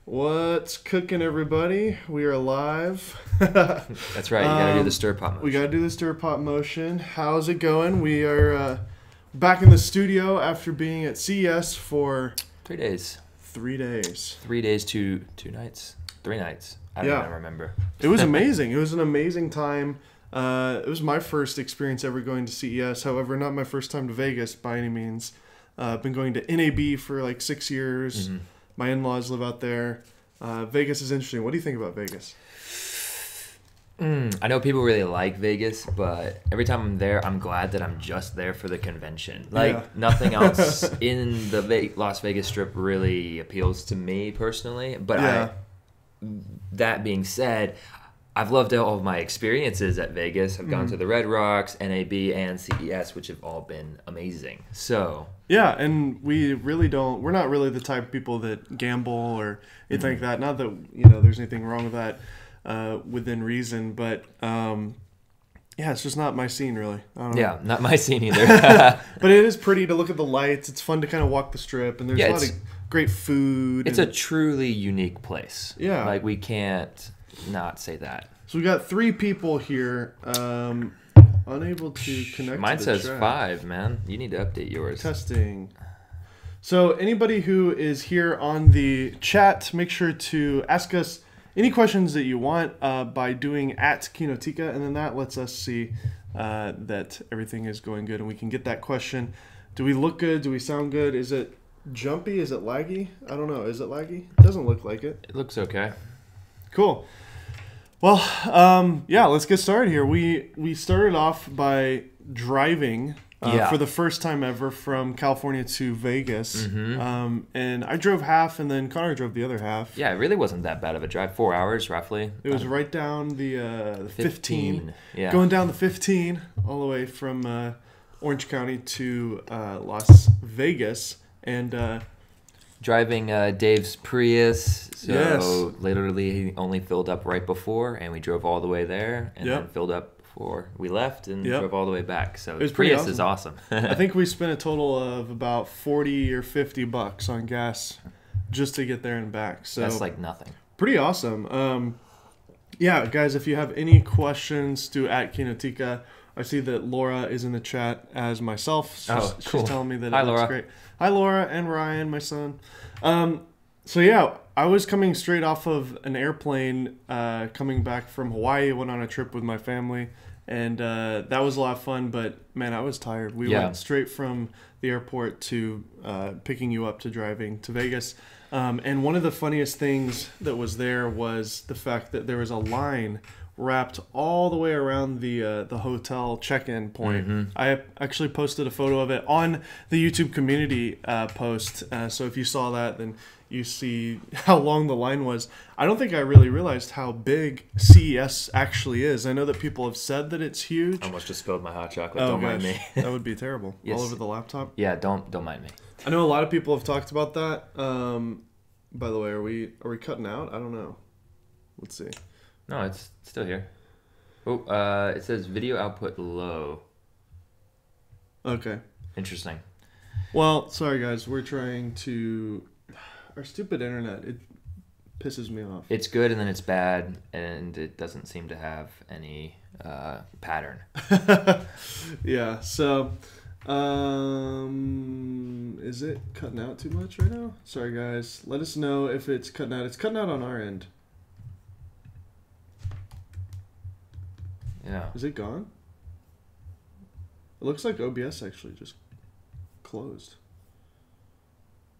What's cooking, everybody? We are live. That's right. You gotta do the stir pot motion. We gotta do the stir pot motion. How's it going? We are back in the studio after being at CES for 3 days. 3 days. 3 days, two nights, 3 nights. I don't even remember. It was amazing. It was an amazing time. It was my first experience ever going to CES. However, not my first time to Vegas by any means. I've been going to NAB for like 6 years. Mm-hmm. My in-laws live out there. Vegas is interesting. What do you think about Vegas? I know people really like Vegas, but every time I'm there, I'm glad that I'm just there for the convention. Nothing else in the Las Vegas Strip really appeals to me personally. But that being said, I've loved all of my experiences at Vegas. I've gone to the Red Rocks, NAB, and CES, which have all been amazing. So yeah, and we're not really the type of people that gamble or anything like that. Not that there's anything wrong with that within reason, but it's just not my scene really. I don't know. Yeah, not my scene either. But it is pretty to look at the lights. It's fun to kind of walk the strip, and there's a lot of great food. It's a truly unique place. Yeah, like we can't not say that. So we got 3 people here, unable to connect. Mine to the says track. 5, man. You need to update yours. Testing. So anybody who is here on the chat, make sure to ask us any questions that you want by doing @Kinotika, and then that lets us see that everything is going good, and we can get that question. Do we look good? Do we sound good? Is it jumpy? Is it laggy? I don't know. Is it laggy? It doesn't look like it. It looks okay. Cool. Well, let's get started here. We started off by driving for the first time ever from California to Vegas. And I drove half, and then Connor drove the other half. Yeah, it really wasn't that bad of a drive. 4 hours, roughly. It was right down the 15. Yeah. Going down the 15 all the way from Orange County to Las Vegas. And driving Dave's Prius, so literally he only filled up right before, and we drove all the way there, and then filled up before we left, and drove all the way back. So Prius is awesome. I think we spent a total of about $40 or $50 on gas just to get there and back. So that's like nothing. Pretty awesome. Guys, if you have any questions, do @Kinotika. I see that Laura is in the chat as myself. Cool. She's telling me that it looks great. Hi, Laura, and Ryan, my son. I was coming straight off of an airplane coming back from Hawaii. I went on a trip with my family, and that was a lot of fun, but, man, I was tired. We went straight from the airport to picking you up to driving to Vegas. And one of the funniest things that was there was the fact that there was a line wrapped all the way around the hotel check-in point. I actually posted a photo of it on the YouTube community post. So if you saw that, then you see how long the line was. I don't think I really realized how big CES actually is. I know that people have said that it's huge. I almost just spilled my hot chocolate. Don't mind me. That would be terrible. Yes. All over the laptop. Yeah, don't mind me. I know a lot of people have talked about that. By the way, are we cutting out? I don't know. Let's see. No, it's still here. Oh, it says video output low. Okay. Interesting. Well, sorry guys, we're trying to... Our stupid internet, it pisses me off. It's good and then it's bad, and it doesn't seem to have any pattern. Yeah, so... is it cutting out too much right now? Sorry guys, let us know if it's cutting out. It's cutting out on our end. Yeah. Is it gone? It looks like OBS actually just closed.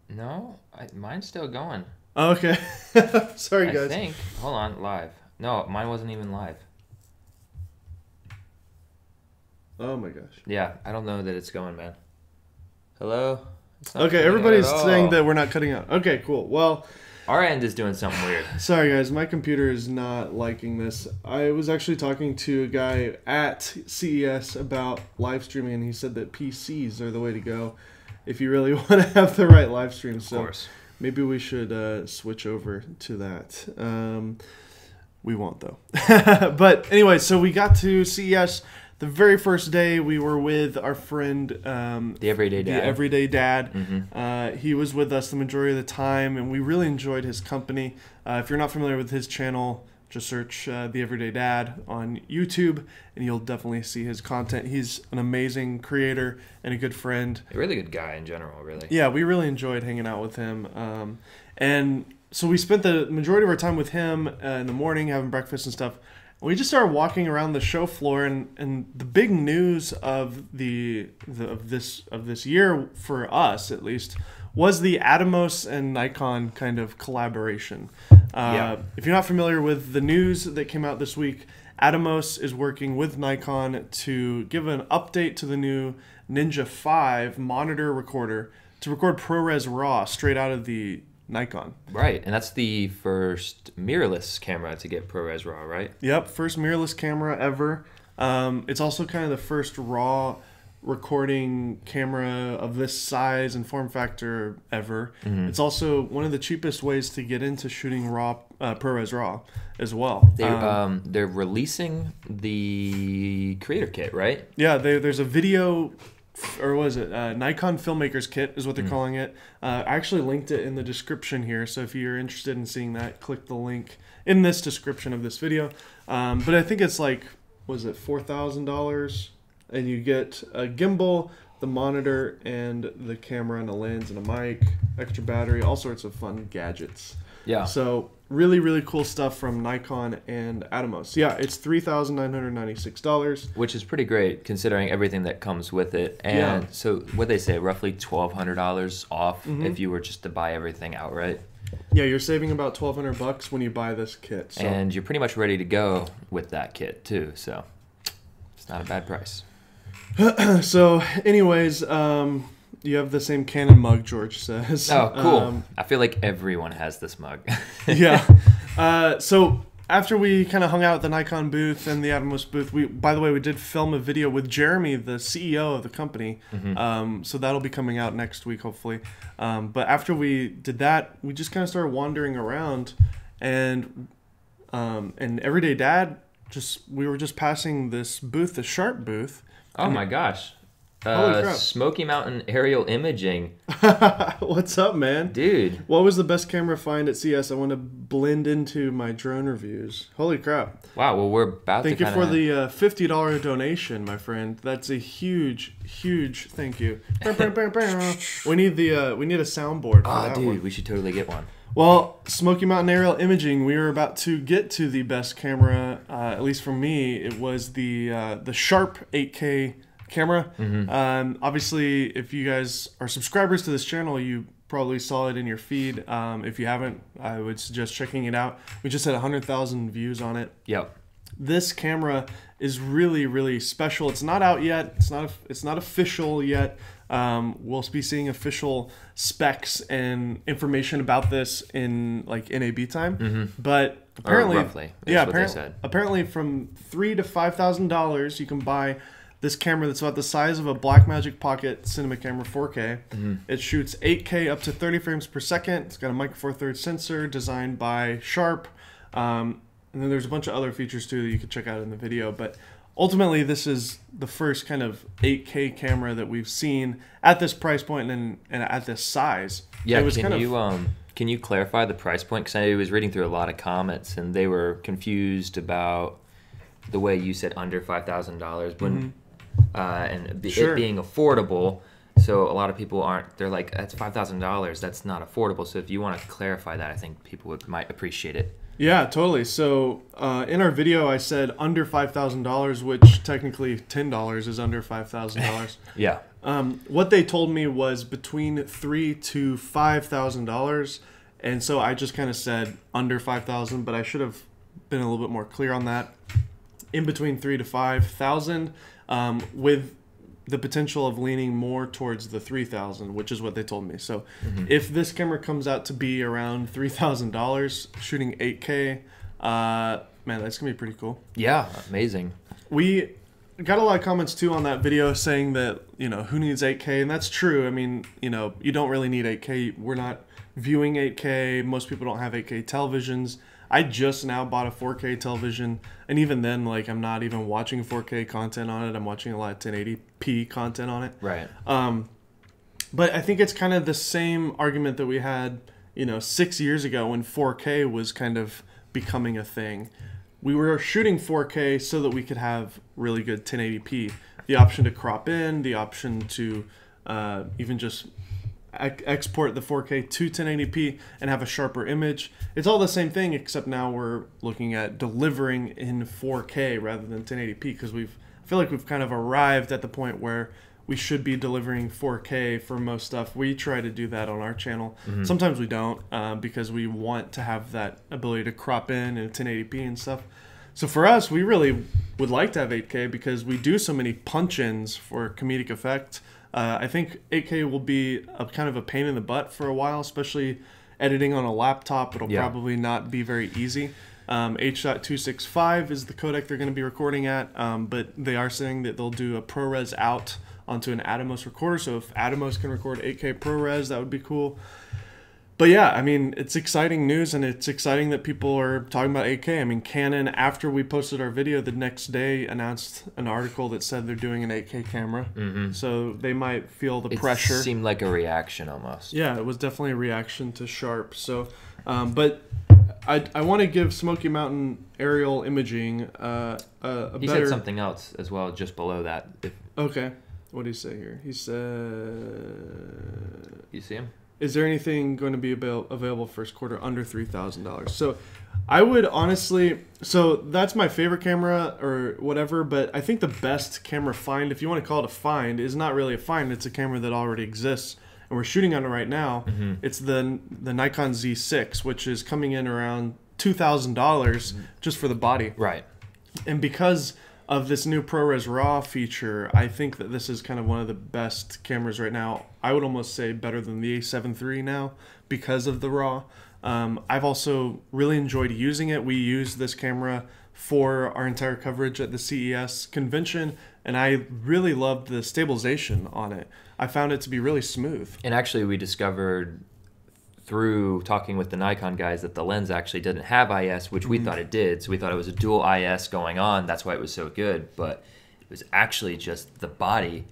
No, mine's still going. Oh, okay. Sorry, guys. I think. Hold on, live. No, mine wasn't even live. Oh my gosh. Yeah, I don't know that it's going, man. Hello? Okay, everybody's saying that we're not cutting out. Okay, cool. Well... Our end is doing something weird. Sorry, guys. My computer is not liking this. I was actually talking to a guy at CES about live streaming, and he said that PCs are the way to go if you really want to have the right live stream. So of course. Maybe we should switch over to that. We won't, though. But anyway, so we got to CES. the very first day we were with our friend, the Everyday Dad. The Everyday Dad. Mm-hmm. He was with us the majority of the time, and we really enjoyed his company. If you're not familiar with his channel, just search The Everyday Dad on YouTube, and you'll definitely see his content. He's an amazing creator and a good friend. A really good guy in general, really. Yeah, we really enjoyed hanging out with him. And so we spent the majority of our time with him in the morning, having breakfast and stuff. We just started walking around the show floor, and the big news of this year, for us at least, was the Atomos and Nikon kind of collaboration. If you're not familiar with the news that came out this week, Atomos is working with Nikon to give an update to the new Ninja 5 monitor recorder to record ProRes RAW straight out of the Nikon. Right, and that's the first mirrorless camera to get ProRes RAW, right? Yep, first mirrorless camera ever. It's also kind of the first RAW recording camera of this size and form factor ever. Mm-hmm. It's also one of the cheapest ways to get into shooting RAW, ProRes RAW as well. They're releasing the creator kit, right? Yeah, there's a video, or was it Nikon Filmmakers Kit is what they're calling it. I actually linked it in the description here, so if you're interested in seeing that, click the link in this description of this video. But I think it's like, was it $4,000? And you get a gimbal, the monitor, and the camera, and a lens, and a mic, extra battery, all sorts of fun gadgets. Yeah. So really, really cool stuff from Nikon and Atomos. Yeah, it's $3,996. Which is pretty great considering everything that comes with it. And so what they say, roughly $1,200 off if you were just to buy everything outright. Yeah, you're saving about $1,200 when you buy this kit. So. And you're pretty much ready to go with that kit too. So it's not a bad price. So anyways, you have the same Canon mug, George says. Oh, cool. I feel like everyone has this mug. Yeah. So after we kind of hung out at the Nikon booth and the Atomos booth, by the way, we did film a video with Jeremy, the CEO of the company. So that'll be coming out next week, hopefully. But after we did that, we just kind of started wandering around, and Everyday Dad, we were just passing this booth, the Sharp booth. Oh my gosh. Holy crap. Smoky Mountain aerial imaging. What's up, man? Dude. What was the best camera find at CES? I want to blend into my drone reviews. Holy crap. Wow, well, we're about Thank to you for the $50 donation, my friend. That's a huge, huge thank you. We need a soundboard for that dude, one. we should totally get one. Well, Smoky Mountain Aerial Imaging, we were about to get to the best camera, at least for me. It was the Sharp 8K camera. Obviously, if you guys are subscribers to this channel, you probably saw it in your feed. If you haven't, I would suggest checking it out. We just had 100,000 views on it. Yep. This camera is really, really special. It's not out yet. It's not official yet. We'll be seeing official specs and information about this in like NAB time. But apparently, roughly, what they said. Apparently, from $3,000 to $5,000, you can buy this camera that's about the size of a Blackmagic Pocket Cinema Camera 4K. It shoots 8K up to 30 frames per second. It's got a Micro Four Thirds sensor designed by Sharp. And then there's a bunch of other features too that you can check out in the video. But ultimately, this is the first kind of 8K camera that we've seen at this price point and at this size. Yeah, can you clarify the price point? Because I was reading through a lot of comments, and they were confused about the way you said under $5,000 when it being affordable. So a lot of people they're like, that's $5,000, that's not affordable. So if you want to clarify that, I think people might appreciate it. Yeah, totally. So in our video, I said under $5,000, which technically $10 is under $5,000. Yeah. What they told me was between $3,000 to $5,000, and so I just kind of said under $5,000, but I should have been a little bit more clear on that. In between $3,000 to $5,000, with the potential of leaning more towards the $3,000, which is what they told me. So if this camera comes out to be around $3,000 shooting 8K, man, that's gonna be pretty cool. Yeah, amazing. We got a lot of comments too on that video saying that, you know, who needs 8K? And that's true. I mean, you know, you don't really need 8K. We're not viewing 8K. Most people don't have 8K televisions. I just now bought a 4K television, and even then, like, I'm not even watching 4K content on it. I'm watching a lot of 1080p content on it. Right. But I think it's kind of the same argument that we had, you know, 6 years ago when 4K was kind of becoming a thing. We were shooting 4K so that we could have really good 1080p. The option to crop in, the option to even just export the 4K to 1080p and have a sharper image. It's all the same thing, except now we're looking at delivering in 4K rather than 1080p, because I feel like we've kind of arrived at the point where we should be delivering 4K for most stuff. We try to do that on our channel. Mm-hmm. Sometimes we don't, because we want to have that ability to crop in and 1080p and stuff. So for us, we really would like to have 8K because we do so many punch-ins for comedic effect. I think 8K will be a kind of a pain in the butt for a while, especially editing on a laptop. It'll probably not be very easy. H.265 is the codec they're going to be recording at, but they are saying that they'll do a ProRes out onto an Atomos recorder. So if Atomos can record 8K ProRes, that would be cool. But yeah, I mean, it's exciting news, and it's exciting that people are talking about 8K. I mean, Canon, after we posted our video, the next day announced an article that said they're doing an 8K camera. Mm-hmm. So they might feel the pressure. It seemed like a reaction almost. Yeah, it was definitely a reaction to Sharp. So, but I want to give Smoky Mountain aerial imaging a better... He said something else as well, just below that. Okay. What did he say here? He said... You see him? Is there anything going to be available first quarter under $3,000? So I would honestly... So that's my favorite camera or whatever, but I think the best camera find, if you want to call it a find, is not really a find. It's a camera that already exists, and we're shooting on it right now. Mm-hmm. It's the Nikon Z6, which is coming in around $2,000 just for the body. Right. And because of this new ProRes RAW feature, I think that this is kind of one of the best cameras right now. I would almost say better than the A7 III now because of the RAW. I've also really enjoyed using it. We used this camera for our entire coverage at the CES convention, and I really loved the stabilization on it. I found it to be really smooth. And actually, we discovered through talking with the Nikon guys that the lens actually didn't have IS, which we thought it did. So we thought it was a dual IS going on. That's why it was so good. But it was actually just the body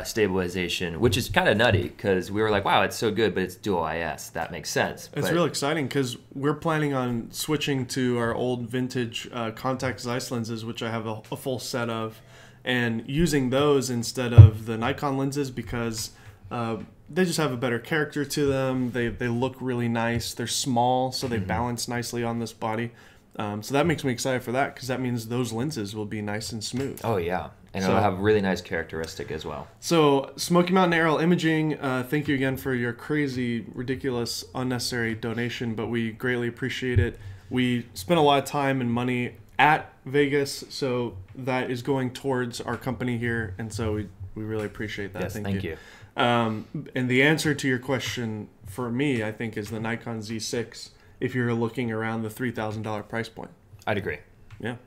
stabilization, which is kind of nutty because we were like, wow, it's so good, but it's dual IS. That makes sense. It's real exciting because we're planning on switching to our old vintage contact Zeiss lenses, which I have a full set of, and using those instead of the Nikon lenses because they just have a better character to them. They look really nice. They're small, so they balance nicely on this body. So that makes me excited for that because that means those lenses will be nice and smooth. Oh, yeah. And it'll have really nice characteristic as well. So Smoky Mountain Aerial Imaging, thank you again for your crazy, ridiculous, unnecessary donation, but we greatly appreciate it. We spent a lot of time and money at Vegas, so that is going towards our company here, and so we really appreciate that. Yes, thank you. And the answer to your question for me, I think, is the Nikon Z6 if you're looking around the $3,000 price point. I'd agree. Yeah.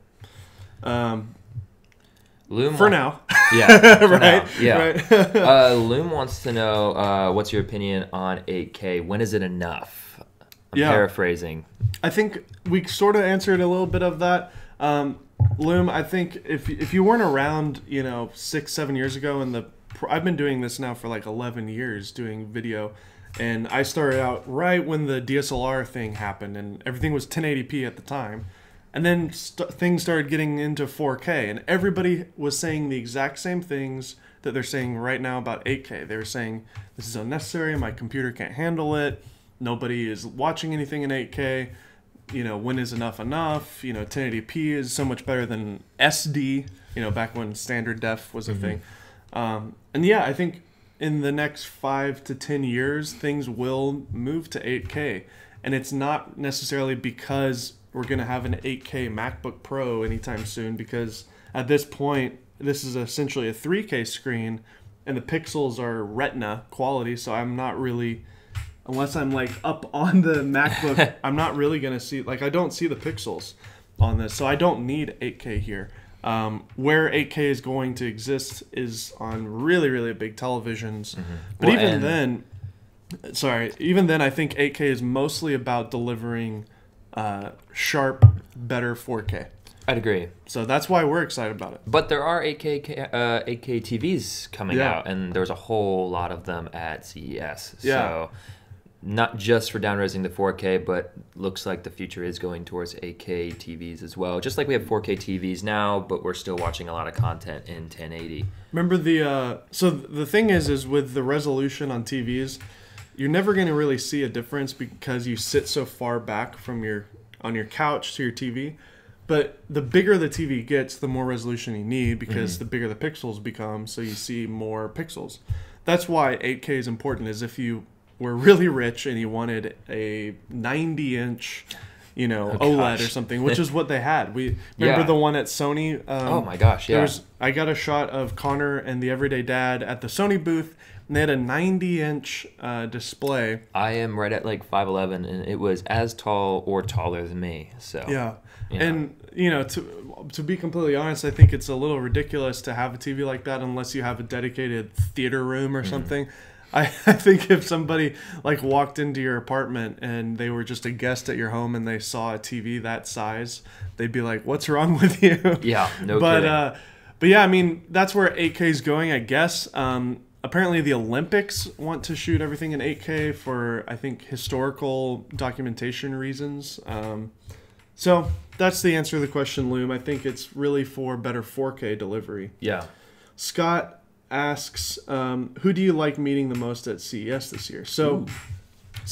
Loom for now. Yeah. For right? Now. Yeah. Right. Loom wants to know what's your opinion on 8K? When is it enough? I'm paraphrasing. I think we sort of answered a little bit of that. Loom, I think if you weren't around, 6-7 years ago, and I've been doing this now for like 11 years doing video, and I started out right when the DSLR thing happened, and everything was 1080p at the time, and then things started getting into 4K, and everybody was saying the exact same things that they're saying right now about 8K. They were saying this is unnecessary, my computer can't handle it, nobody is watching anything in 8K. When is enough? 1080p is so much better than SD, back when standard def was a thing. And yeah, I think in the next 5 to 10 years, things will move to 8K. And it's not necessarily because we're going to have an 8K MacBook Pro anytime soon, because at this point, this is essentially a 3K screen, and the pixels are Retina quality, so I'm not really... Unless I'm like up on the MacBook, I'm not really going to see, I don't see the pixels on this. So I don't need 8K here. Where 8K is going to exist is on really, really big televisions. But Well, even then, I think 8K is mostly about delivering sharp, better 4K. I'd agree. So that's why we're excited about it. But there are 8K TVs coming out, and there's a whole lot of them at CES. So not just for downresing the 4K, but looks like the future is going towards 8K TVs as well. Just like we have 4K TVs now, but we're still watching a lot of content in 1080. Remember so the thing is with the resolution on TVs, you're never going to really see a difference because you sit so far back from on your couch to your TV. But the bigger the TV gets, the more resolution you need because the bigger the pixels become, so you see more pixels. That's why 8K is important, is if you were really rich and you wanted a 90-inch, OLED or something, which is what they had. We remember the one at Sony. Oh my gosh, yeah. I got a shot of Connor and the Everyday Dad at the Sony booth, and they had a 90-inch display. I am right at like 5'11", and it was as tall or taller than me. So yeah. And to be completely honest, I think it's a little ridiculous to have a TV like that unless you have a dedicated theater room or something. I think if somebody like walked into your apartment and they were just a guest at your home and they saw a TV that size, they'd be like, "What's wrong with you?" Yeah, no kidding. But yeah, I mean, that's where 8K is going, I guess. Apparently the Olympics want to shoot everything in 8K for, I think, historical documentation reasons. So that's the answer to the question, Loom. I think it's really for better 4K delivery. Yeah. Scott asks, who do you like meeting the most at CES this year? So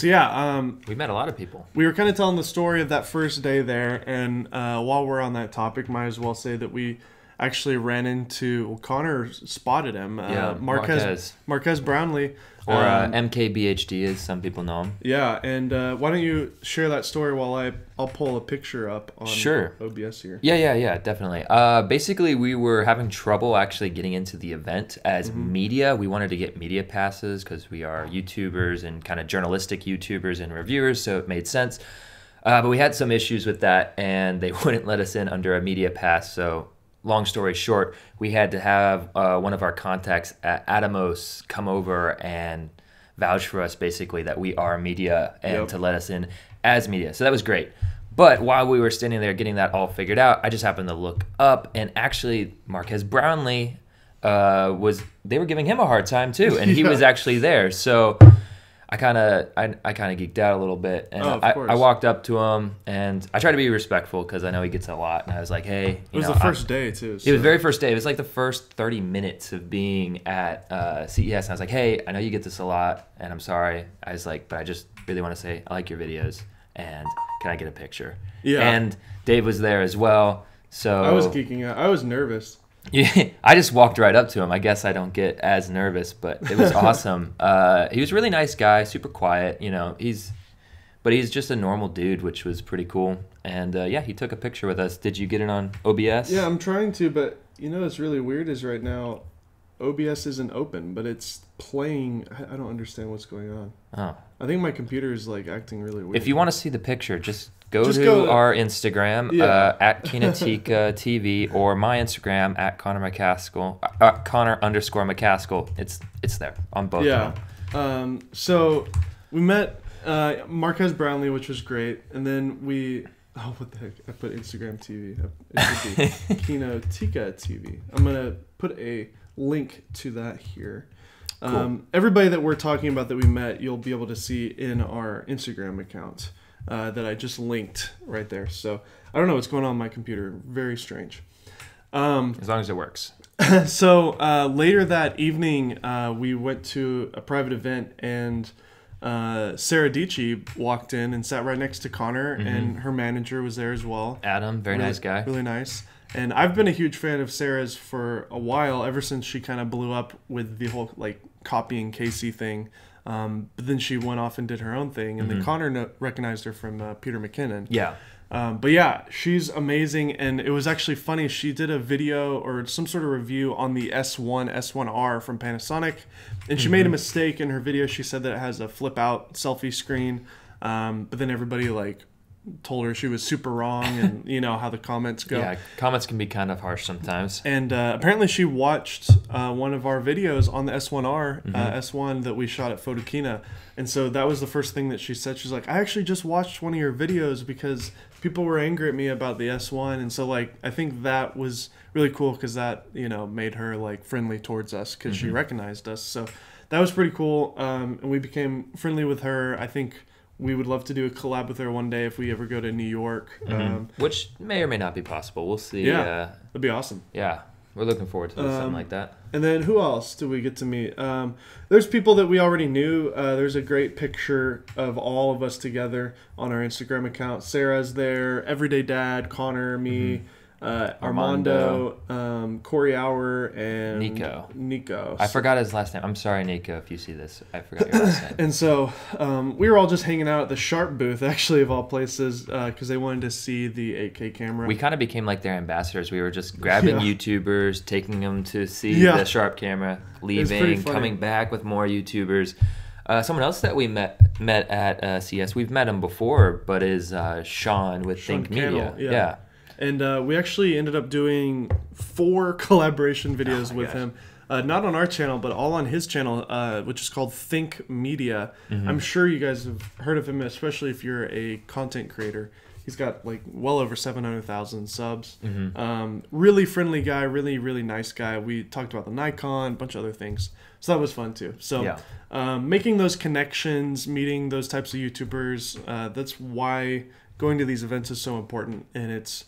yeah. We met a lot of people. We were kind of telling the story of that first day there, and while we're on that topic, might as well say that we actually ran into, Connor spotted him, Marquez Brownlee. Or MKBHD, as some people know him. Yeah, and why don't you share that story while I'll pull a picture up on OBS here. Yeah, definitely. Basically, we were having trouble actually getting into the event as media. We wanted to get media passes because we are YouTubers and kind of journalistic YouTubers and reviewers, so it made sense. But we had some issues with that, and they wouldn't let us in under a media pass, so long story short, we had to have one of our contacts at Atomos come over and vouch for us, basically, that we are media and to let us in as media. So that was great. But while we were standing there getting that all figured out, I just happened to look up, and actually Marquez Brownlee they were giving him a hard time too, and he was actually there. So I kind of geeked out a little bit, and I walked up to him, and I tried to be respectful because I know he gets a lot, and I was like, "Hey," it was the first day too. So. It was the very first day. It was like the first 30 minutes of being at CES, and I was like, "Hey, I know you get this a lot, and I'm sorry." I was like, "But I just really want to say I like your videos, and can I get a picture?" Yeah. And Dave was there as well, so I was geeking out. I was nervous. Yeah, I just walked right up to him. I guess I don't get as nervous, but it was awesome. He was a really nice guy, super quiet. He's just a normal dude, which was pretty cool. And he took a picture with us. Did you get it on OBS? Yeah, I'm trying to, but what's really weird is right now OBS isn't open, but it's playing. I don't understand what's going on. Oh, I think my computer is like acting really weird. If you want to see the picture, just go to our Instagram at Kinotika TV, or my Instagram at Connor McCaskill, Connor_McCaskill. It's there on both. Yeah. So we met Marquez Brownlee, which was great, and then what the heck? I put Instagram TV. It should be Kinotika TV. I'm gonna put a link to that here. Cool. Everybody that we're talking about that we met, you'll be able to see in our Instagram account that I just linked right there. So I don't know what's going on with my computer. Very strange. As long as it works. So later that evening, we went to a private event, and Sarah Dici walked in and sat right next to Connor, and her manager was there as well. Adam, very nice guy. Really nice. And I've been a huge fan of Sarah's for a while, ever since she kind of blew up with the whole copying Casey thing. But then she went off and did her own thing, and then Connor recognized her from Peter McKinnon. Yeah. But yeah, she's amazing, and it was actually funny. She did a video or some sort of review on the S1R from Panasonic, and she made a mistake in her video. She said that it has a flip-out selfie screen, but then everybody told her she was super wrong, and you know how the comments go. Yeah, comments can be kind of harsh sometimes. And apparently she watched one of our videos on the S1R, S1 that we shot at Photokina. And so that was the first thing that she said. She's like, I actually just watched one of your videos because people were angry at me about the S1. And so, like, I think that was really cool because that, you know, made her, like, friendly towards us because she recognized us. So that was pretty cool. And we became friendly with her. I think we would love to do a collab with her one day if we ever go to New York. Which may or may not be possible. We'll see. Yeah, that'd be awesome. Yeah, we're looking forward to something like that. And then who else do we get to meet? There's people that we already knew. There's a great picture of all of us together on our Instagram account. Sarah's there, Everyday Dad, Connor, me, Armando, Corey Hour, and Nico. I forgot his last name. I'm sorry, Nico, if you see this. I forgot your last name. And so we were all just hanging out at the Sharp booth, actually, of all places, because they wanted to see the 8K camera. We kind of became like their ambassadors. We were just grabbing YouTubers, taking them to see the Sharp camera, leaving, coming back with more YouTubers. Someone else that we met at CES, we've met him before, but is Sean with Think Media. Yeah. And we actually ended up doing 4 collaboration videos with him. Not on our channel, but all on his channel, which is called Think Media. I'm sure you guys have heard of him, especially if you're a content creator. He's got like well over 700,000 subs. Really friendly guy, really, really nice guy. We talked about the Nikon, a bunch of other things. So that was fun too. So making those connections, meeting those types of YouTubers, that's why going to these events is so important. And it's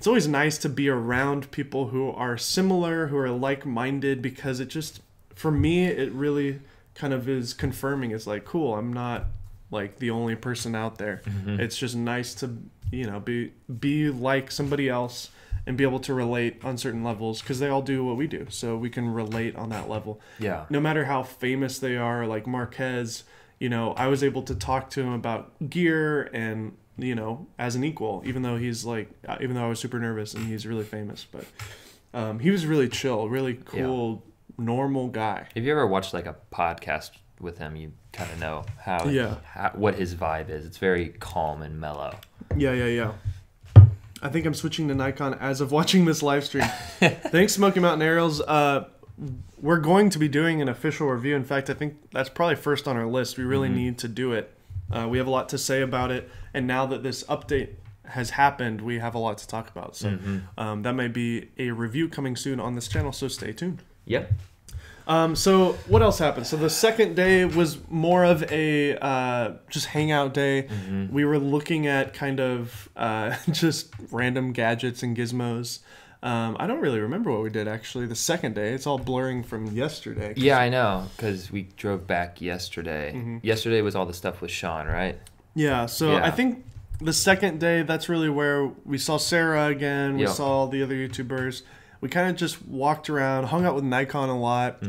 always nice to be around people who are similar, who are like-minded, because it just, for me, it really kind of is confirming. It's like, cool, I'm not like the only person out there. It's just nice to, you know, be like somebody else and be able to relate on certain levels, because they all do what we do. So we can relate on that level. Yeah. No matter how famous they are, like Marquez, you know, I was able to talk to him about gear and, you know, as an equal, even though he's like, even though I was super nervous and he's really famous, but he was really chill, really cool, normal guy. If you ever watched like a podcast with him, you kind of know how what his vibe is. It's very calm and mellow. Yeah. I think I'm switching to Nikon as of watching this live stream. Thanks, Smoky Mountain Aerials. We're going to be doing an official review. In fact, I think that's probably first on our list. We really need to do it. We have a lot to say about it, and now that this update has happened, we have a lot to talk about. So that may be a review coming soon on this channel, so stay tuned. Yep. So what else happened? So the second day was more of a just hangout day. We were looking at kind of just random gadgets and gizmos. I don't really remember what we did, actually, the second day. It's all blurring from yesterday. Yeah, I know, because we drove back yesterday. Yesterday was all the stuff with Sean, right? Yeah, so I think the second day, that's really where we saw Sarah again. We saw the other YouTubers. We kind of just walked around, hung out with Nikon a lot.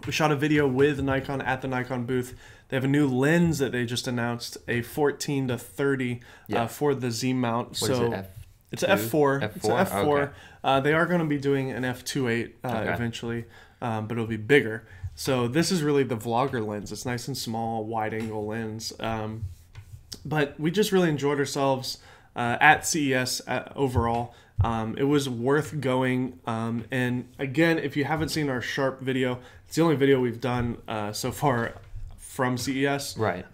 We shot a video with Nikon at the Nikon booth. They have a new lens that they just announced, a 14 to 30 for the Z mount. It's an f4. It's an f4. Okay. They are going to be doing an f2.8 eventually, but it'll be bigger. So this is really the vlogger lens. It's nice and small, wide-angle lens. But we just really enjoyed ourselves at CES overall. It was worth going. And again, if you haven't seen our Sharp video, it's the only video we've done so far from CES. Right.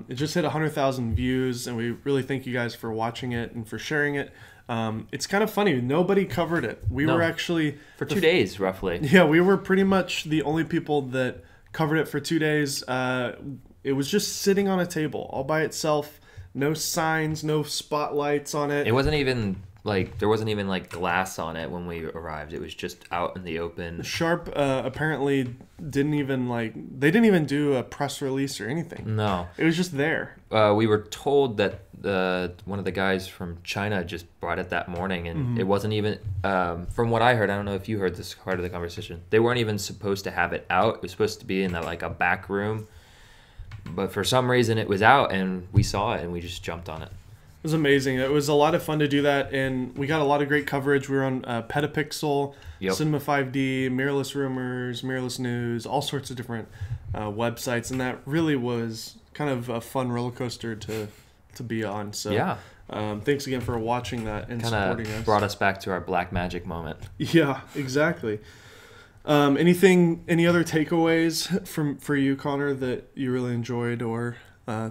It just hit 100,000 views, and we really thank you guys for watching it and for sharing it. It's kind of funny. Nobody covered it. We were actually... For 2 days, roughly. Yeah, we were pretty much the only people that covered it for 2 days. It was just sitting on a table all by itself. No signs, no spotlights on it. It wasn't even... Like, there wasn't even, like, glass on it when we arrived. It was just out in the open. Sharp apparently didn't even, like... They didn't even do a press release or anything. No. It was just there. We were told that one of the guys from China just brought it that morning, and it wasn't even... from what I heard, I don't know if you heard this part of the conversation, they weren't even supposed to have it out. It was supposed to be in, like, a back room. But for some reason, it was out, and we saw it, and we just jumped on it. It was amazing. It was a lot of fun to do that, and we got a lot of great coverage. We were on Petapixel, Cinema 5D, Mirrorless Rumors, Mirrorless News, all sorts of different websites, and that really was kind of a fun roller coaster to to be on. So yeah. Thanks again for watching that and supporting us. Brought us back to our Black Magic moment. Yeah, exactly. Any other takeaways for you, Connor, that you really enjoyed, or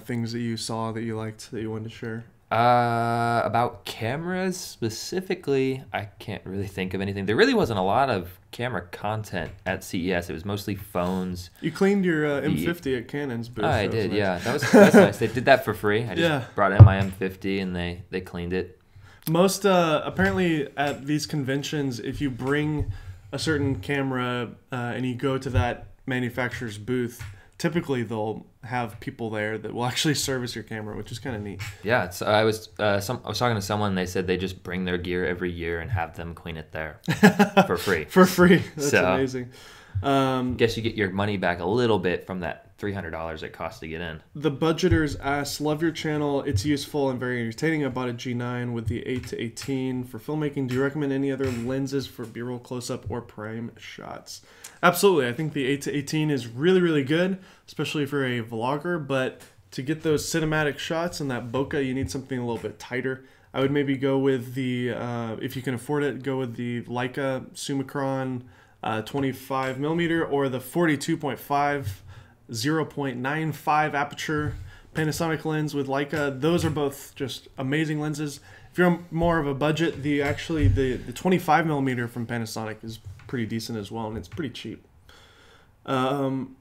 things that you saw that you liked that you wanted to share? About cameras specifically, I can't really think of anything. There really wasn't a lot of camera content at CES. It was mostly phones. You cleaned your M50 at Canon's booth. I did, nice. Yeah. That was nice. They did that for free. I just brought in my M50 and they cleaned it. Most apparently at these conventions, if you bring a certain camera and you go to that manufacturer's booth, typically they'll have people there that will actually service your camera, which is kind of neat. Yeah, I was talking to someone, and they said they just bring their gear every year and have them clean it there for free. For free. That's amazing. Guess you get your money back a little bit from that $300 it costs to get in. The Budgeters asks, love your channel. It's useful and very entertaining. I bought a G9 with the 8-18 for filmmaking. Do you recommend any other lenses for B-roll, close-up, or prime shots? Absolutely. I think the 8-18 is really, really good, especially for a vlogger. But to get those cinematic shots and that bokeh, you need something a little bit tighter. I would maybe go with the, if you can afford it, go with the Leica Summicron 25mm or the 42.5 0.95 aperture Panasonic lens with Leica. Those are both just amazing lenses. If you're on more of a budget, the 25mm from Panasonic is pretty decent as well, and it's pretty cheap. Aaron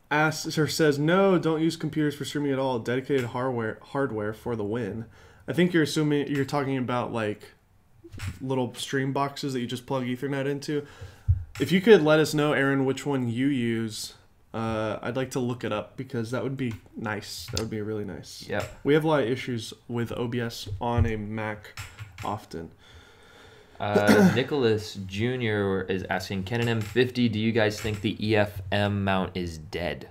asks or says, no, don't use computers for streaming at all. Dedicated hardware for the win. I think you're talking about like little stream boxes that you just plug Ethernet into. If you could let us know, Aaron, which one you use, I'd like to look it up, because that would be nice. That would be really nice. Yeah. We have a lot of issues with OBS on a Mac often. Nicholas Jr. is asking, Canon M50, do you guys think the EFM mount is dead?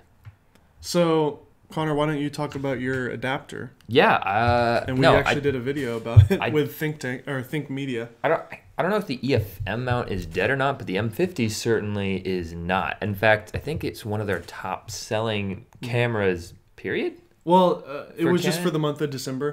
So, Connor, why don't you talk about your adapter? Yeah. And we actually did a video about it with Think Media. I don't know if the EFM mount is dead or not, but the M50 certainly is not. In fact, I think it's one of their top selling cameras, period. Well, it was Canon? Just for the month of December.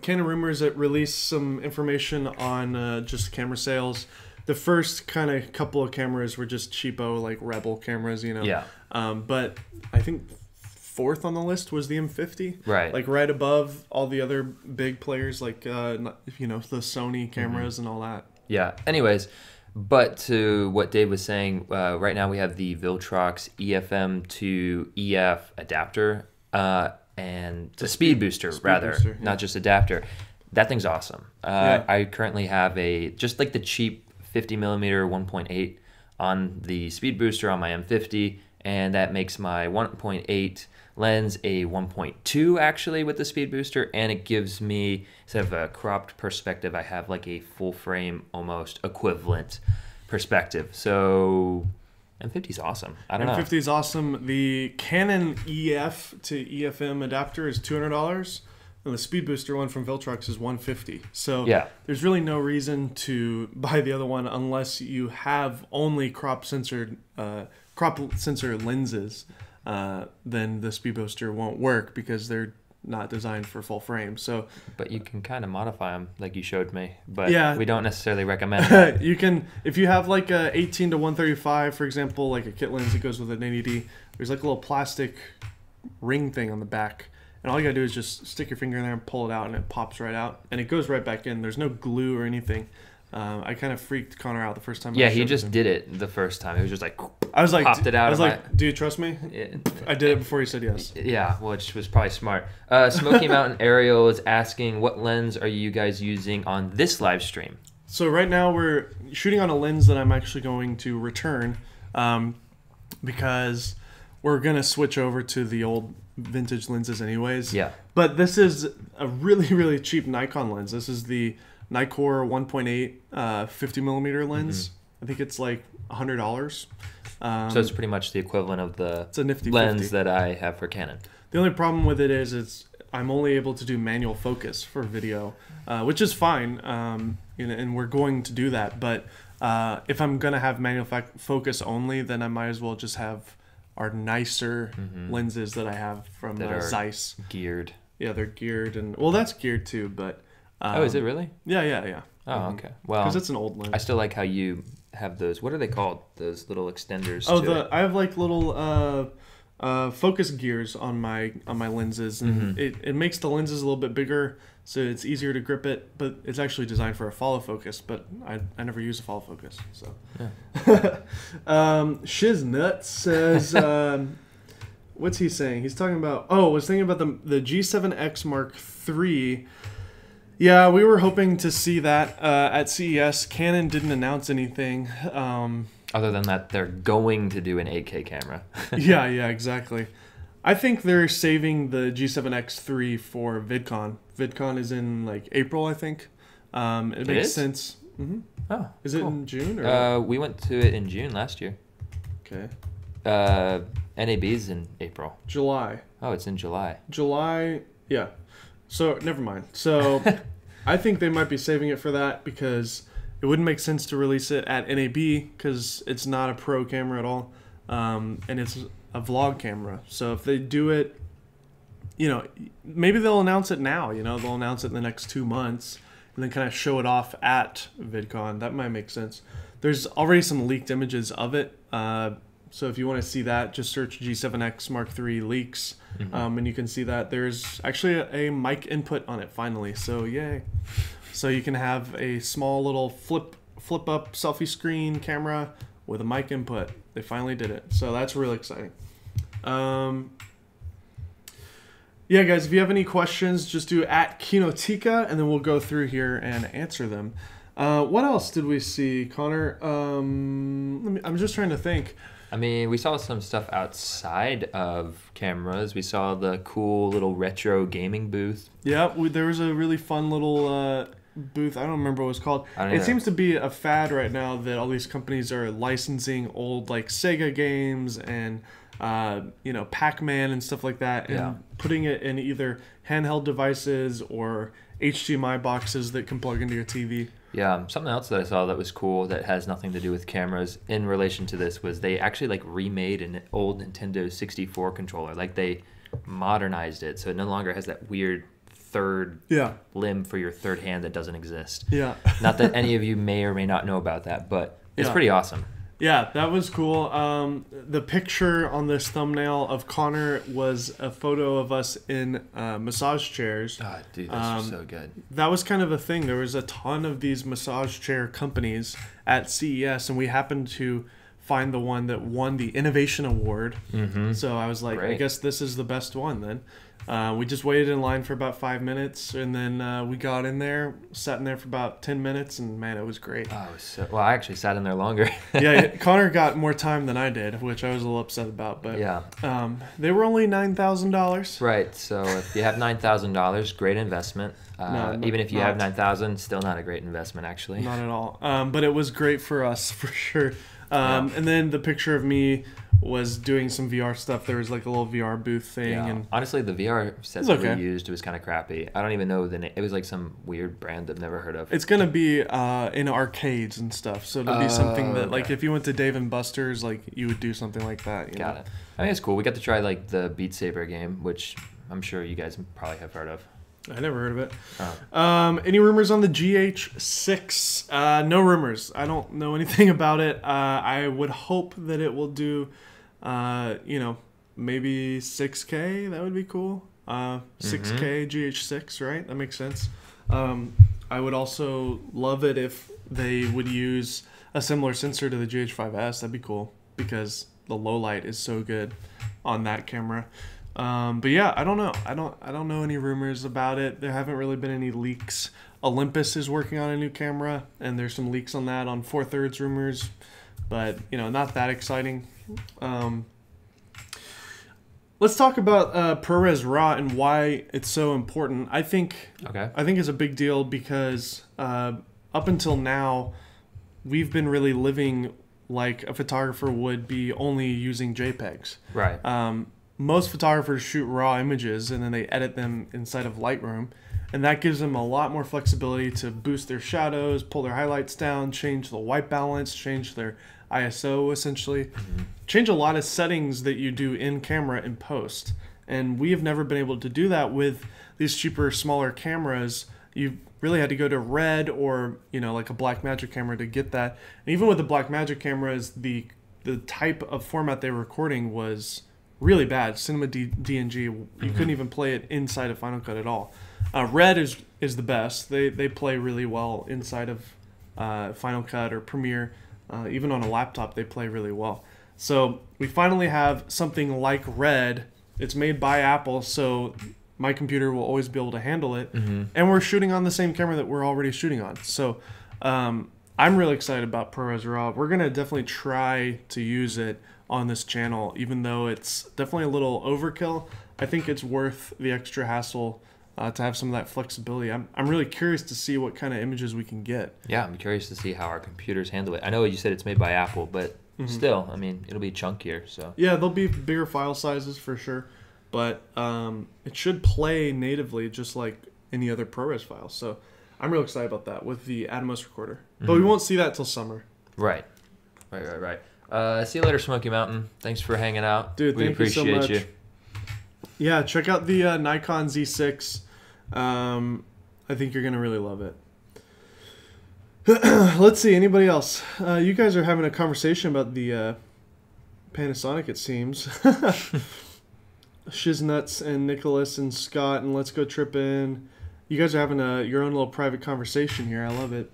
Canon Rumors that released some information on just camera sales. The first kind of couple of cameras were just cheapo, like Rebel cameras, you know. Yeah. But I think fourth on the list was the M50. Right. Like right above all the other big players, like, the Sony cameras and all that. Yeah. Anyways, but to what Dave was saying, right now we have the Viltrox EFM to EF adapter. And the speed booster, not just adapter. That thing's awesome. I currently have just like the cheap 50mm 1.8 on the speed booster on my M50, and that makes my 1.8 lens a 1.2 actually with the speed booster, and it gives me, instead of a cropped perspective, I have like a full frame almost equivalent perspective. So M50 is awesome. I don't know. M50 is awesome. The Canon EF to EFM adapter is $200, and the speed booster one from Viltrox is $150. So there's really no reason to buy the other one unless you have only crop sensor lenses. Then the speed booster won't work because they're not designed for full frame. So, but you can kind of modify them like you showed me, but we don't necessarily recommend that. You can, if you have like a 18 to 135, for example, like a kit lens that goes with an 80D, there's like a little plastic ring thing on the back, and all you gotta do is just stick your finger in there and pull it out, and it pops right out, and it goes right back in. There's no glue or anything. I kind of freaked Connor out the first time. Yeah, he just did it the first time. It was just like, popped it out. I was like, do you trust me? I did it before you said yes. Yeah, which was probably smart. Smoky Mountain Ariel is asking, what lens are you guys using on this live stream? So right now we're shooting on a lens that I'm actually going to return, because we're going to switch over to the old vintage lenses anyways. Yeah. But this is a really, really cheap Nikon lens. This is the Nikkor 1.8 50mm lens. I think it's like $100. So it's pretty much the equivalent of the nifty lens 50 that I have for Canon. The only problem with it is I'm only able to do manual focus for video, which is fine, and we're going to do that. But if I'm going to have manual focus only, then I might as well just have are nicer lenses that I have from Zeiss. Geared. Yeah, they're geared, and well, that's geared too. But is it really? Yeah. Oh, okay. Well, because it's an old lens. I still like how you have those. What are they called? Those little extenders. I have like little focus gears on my lenses, and it makes the lenses a little bit bigger, so it's easier to grip it. But it's actually designed for a follow focus, but I never use a follow focus. So, Shiz Nuts says, what's he saying? He's talking about. Oh, I was thinking about the G7x Mark III. Yeah, we were hoping to see that at CES. Canon didn't announce anything. Other than that, they're going to do an 8K camera. yeah, exactly. I think they're saving the G7X III for VidCon. VidCon is in like April, I think. It makes sense. Mm-hmm. Oh, is cool. It in June? Or we went to it in June last year. Okay. NAB's in April. July. Oh, it's in July. July, yeah. So, never mind. So, I think they might be saving it for that because it wouldn't make sense to release it at NAB because it's not a pro camera at all. And it's a vlog camera. So, if they do it, maybe they'll announce it now. They'll announce it in the next 2 months and then kind of show it off at VidCon. That might make sense. There's already some leaked images of it. So if you want to see that, just search G7X Mark III leaks, and you can see that there's actually a mic input on it finally. So yay! So you can have a small little flip up selfie screen camera with a mic input. They finally did it. So that's really exciting. Yeah, guys, if you have any questions, just do @Kinotika, and then we'll go through here and answer them. What else did we see, Connor? I'm just trying to think. I mean, we saw some stuff outside of cameras. We saw the cool little retro gaming booth. Yeah, there was a really fun little booth. I don't remember what it was called. It seems to be a fad right now that all these companies are licensing old like Sega games and Pac-Man and stuff like that, and putting it in either handheld devices or HDMI boxes that can plug into your TV. Yeah, something else that I saw that was cool that has nothing to do with cameras in relation to this was they actually like remade an old Nintendo 64 controller. Like they modernized it so it no longer has that weird third limb for your third hand that doesn't exist. Yeah. Not that any of you may or may not know about that, but it's pretty awesome. Yeah, that was cool. The picture on this thumbnail of Connor was a photo of us in massage chairs. Oh, dude, that's so good. That was kind of a thing. There was a ton of these massage chair companies at CES, and we happened to find the one that won the Innovation Award. So I was like, I guess this is the best one then. We just waited in line for about 5 minutes, and then we got in there, sat in there for about 10 minutes, and man, it was great. Oh, well, I actually sat in there longer. Yeah, Connor got more time than I did, which I was a little upset about, but they were only $9,000. Right, so if you have $9,000, great investment. Even if you have $9,000, still not a great investment, actually. Not at all. But it was great for us, for sure. And then the picture of me was doing some VR stuff. There was like a little VR booth thing. And honestly, the VR sets that we used was kind of crappy. I don't even know the name. It was like some weird brand I've never heard of. It's going to be in arcades and stuff. So it'll be something that, like, if you went to Dave & Buster's, like, you would do something like that. Got it. I think it's cool. We got to try, like, the Beat Saber game, which I'm sure you guys probably have heard of. I never heard of it. Any rumors on the GH6? No rumors. I don't know anything about it. I would hope that it will do, maybe 6K. That would be cool. 6K GH6, right? That makes sense. I would also love it if they would use a similar sensor to the GH5S. That'd be cool because the low light is so good on that camera. But yeah, I don't know. I don't know any rumors about it. There haven't really been any leaks. Olympus is working on a new camera, and there's some leaks on that on 4/3 rumors, but not that exciting. Let's talk about ProRes RAW and why it's so important. I think it's a big deal because up until now, we've been really living like a photographer would be only using JPEGs. Right. most photographers shoot raw images and then they edit them inside of Lightroom. And that gives them a lot more flexibility to boost their shadows, pull their highlights down, change the white balance, change their ISO essentially. Change a lot of settings that you do in camera in post. And we have never been able to do that with these cheaper, smaller cameras. You really had to go to Red or, like a Blackmagic camera to get that. And even with the Blackmagic cameras, the type of format they were recording was really bad. Cinema DNG, you couldn't even play it inside of Final Cut at all. Red is the best. They play really well inside of Final Cut or Premiere. Even on a laptop, they play really well. So we finally have something like Red. It's made by Apple, so my computer will always be able to handle it. And we're shooting on the same camera that we're already shooting on. So I'm really excited about ProRes RAW. We're going to definitely try to use it on this channel, even though it's definitely a little overkill. I think it's worth the extra hassle to have some of that flexibility. I'm really curious to see what kind of images we can get. Yeah, I'm curious to see how our computers handle it. I know you said it's made by Apple, but still, I mean, it'll be chunkier. So yeah, there'll be bigger file sizes for sure, but it should play natively just like any other ProRes file. So I'm real excited about that with the Atomos recorder. But we won't see that till summer. Right. See you later, Smoky Mountain. Thanks for hanging out. Dude, we appreciate you so much. You. Yeah, check out the Nikon Z6. I think you're going to really love it. Let's see, anybody else? You guys are having a conversation about the Panasonic, it seems. Shiznuts and Nicholas and Scott and Let's Go Trippin'. You guys are having your own little private conversation here. I love it.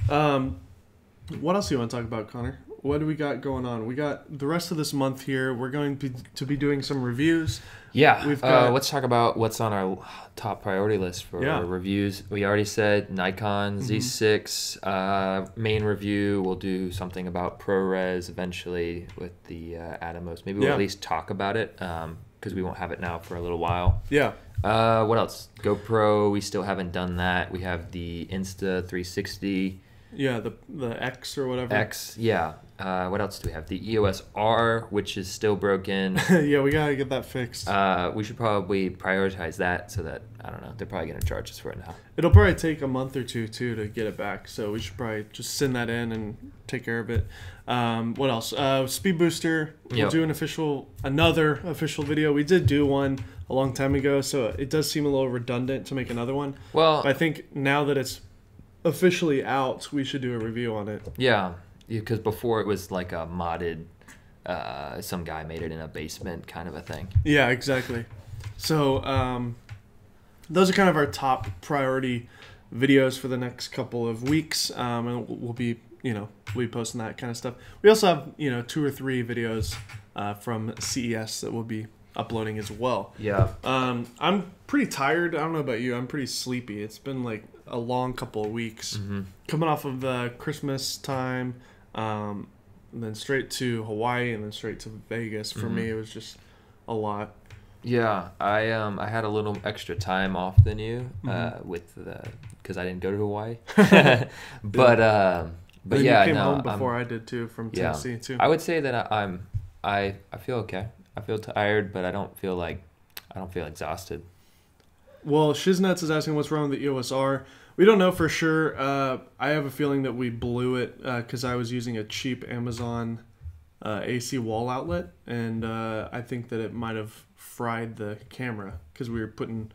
What else do you want to talk about, Connor? What do we got going on? We got the rest of this month here. We're going to be doing some reviews. Yeah. Let's talk about what's on our top priority list for reviews. We already said Nikon Z6 main review. We'll do something about ProRes eventually with the Atomos. Maybe we'll at least talk about it because we won't have it now for a little while. Yeah. What else? GoPro. We still haven't done that. We have the Insta360. Yeah, the X or whatever. X, yeah. What else do we have? The EOS R, which is still broken. Yeah, we gotta get that fixed. We should probably prioritize that so that, I don't know, they're probably gonna charge us for it now. It'll probably take a month or two too to get it back, so we should probably just send that in and take care of it. What else? Speed Booster. We'll do another official video. We did do one a long time ago, so it does seem a little redundant to make another one. Well, but I think now that it's officially out, we should do a review on it. Yeah, because before it was like a modded, some guy made it in a basement kind of a thing. Yeah, exactly. So those are kind of our top priority videos for the next couple of weeks, and we'll be posting that kind of stuff. We also have 2 or 3 videos from CES that we'll be uploading as well. Yeah. I'm pretty tired. I don't know about you. I'm pretty sleepy. It's been like a long couple of weeks. Coming off of the Christmas time, and then straight to Hawaii and then straight to Vegas. For me, it was just a lot. Yeah, I had a little extra time off than you because I didn't go to Hawaii. but yeah, you came home before I did too from Tennessee too. I would say that I feel okay. I feel tired, but I don't feel exhausted. Well, Shiznuts is asking what's wrong with the EOS R. We don't know for sure. I have a feeling that we blew it because I was using a cheap Amazon AC wall outlet, and I think that it might have fried the camera because we were putting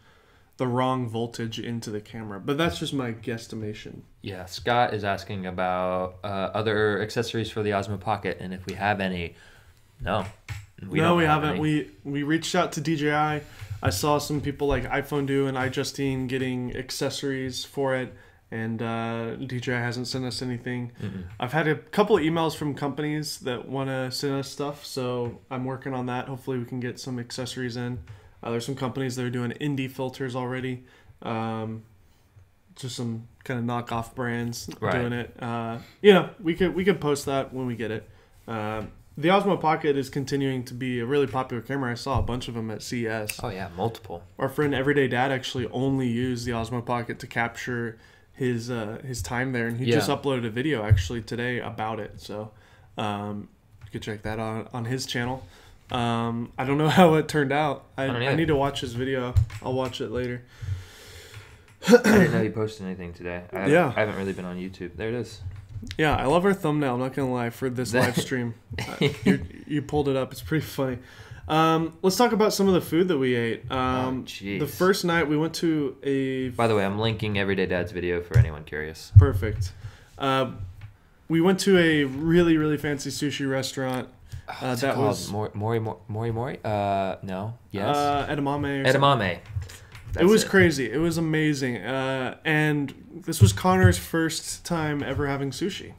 the wrong voltage into the camera. But that's just my guesstimation. Yeah, Scott is asking about other accessories for the Ozma Pocket, and if we have any. No. We haven't. We reached out to DJI. I saw some people like iPhone Do and iJustine getting accessories for it, and DJI hasn't sent us anything. I've had a couple of emails from companies that want to send us stuff, so I'm working on that. Hopefully we can get some accessories in. There's some companies that are doing indie filters already. Just some kind of knockoff brands doing it. We could post that when we get it. The Ozma Pocket is continuing to be a really popular camera. I saw a bunch of them at CES. Oh yeah, multiple. Our friend Everyday Dad actually only used the Ozma Pocket to capture his time there, and he just uploaded a video actually today about it. So you could check that on his channel. I don't know how it turned out. I need to watch his video. I'll watch it later. I didn't know you posted anything today. I haven't really been on YouTube. There it is. Yeah, I love our thumbnail. I'm not gonna lie, for this live stream. You pulled it up. It's pretty funny. Let's talk about some of the food that we ate. The first night we went to a... By the way, I'm linking Everyday Dad's video for anyone curious. Perfect. We went to a really, really fancy sushi restaurant. That was... Mori? No? Yes? Edamame. Edamame. It was crazy. It was amazing. And this was Connor's first time ever having sushi.